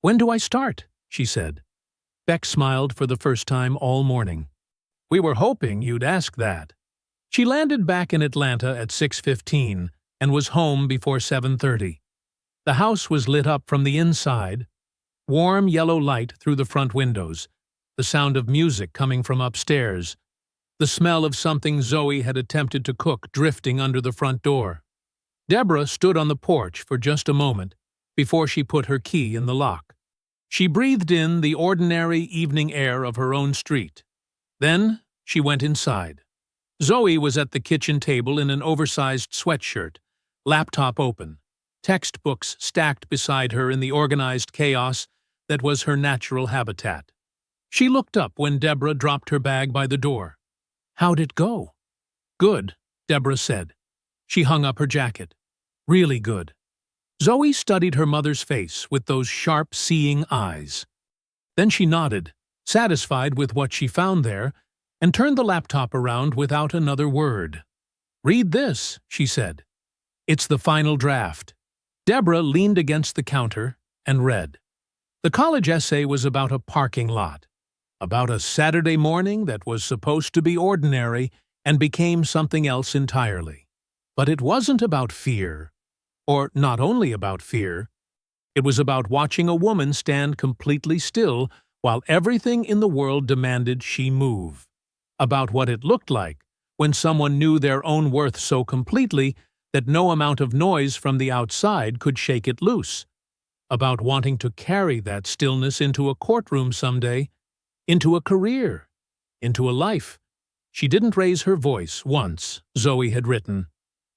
"When do I start?" she said. Beck smiled for the first time all morning. "We were hoping you'd ask that." She landed back in Atlanta at 6:15 and was home before 7:30. The house was lit up from the inside, warm yellow light through the front windows, the sound of music coming from upstairs, the smell of something Zoe had attempted to cook drifting under the front door. Deborah stood on the porch for just a moment before she put her key in the lock. She breathed in the ordinary evening air of her own street. Then she went inside. Zoe was at the kitchen table in an oversized sweatshirt, laptop open, textbooks stacked beside her in the organized chaos that was her natural habitat. She looked up when Deborah dropped her bag by the door. "How'd it go?" "Good," Deborah said. She hung up her jacket. "Really good." Zoe studied her mother's face with those sharp, seeing eyes. Then she nodded, satisfied with what she found there, and turned the laptop around without another word. "Read this," she said. "It's the final draft." Deborah leaned against the counter and read. The college essay was about a parking lot, about a Saturday morning that was supposed to be ordinary and became something else entirely. But it wasn't about fear, or not only about fear. It was about watching a woman stand completely still while everything in the world demanded she move. About what it looked like when someone knew their own worth so completely that no amount of noise from the outside could shake it loose. About wanting to carry that stillness into a courtroom someday, into a career, into a life. She didn't raise her voice once, Zoe had written.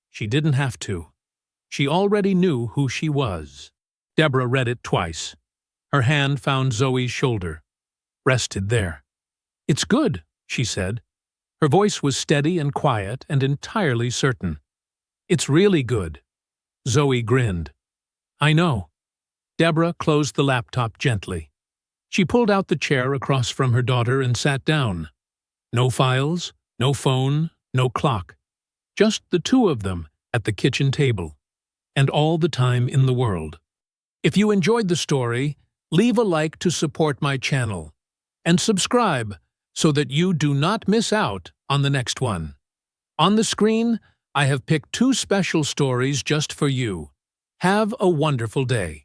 She didn't have to. She already knew who she was. Deborah read it twice. Her hand found Zoe's shoulder, rested there. "It's good," she said. Her voice was steady and quiet and entirely certain. "It's really good." Zoe grinned. "I know." Deborah closed the laptop gently. She pulled out the chair across from her daughter and sat down. No files, no phone, no clock. Just the two of them at the kitchen table. And all the time in the world. If you enjoyed the story, leave a like to support my channel. And subscribe so that you do not miss out on the next one. On the screen, I have picked 2 special stories just for you. Have a wonderful day.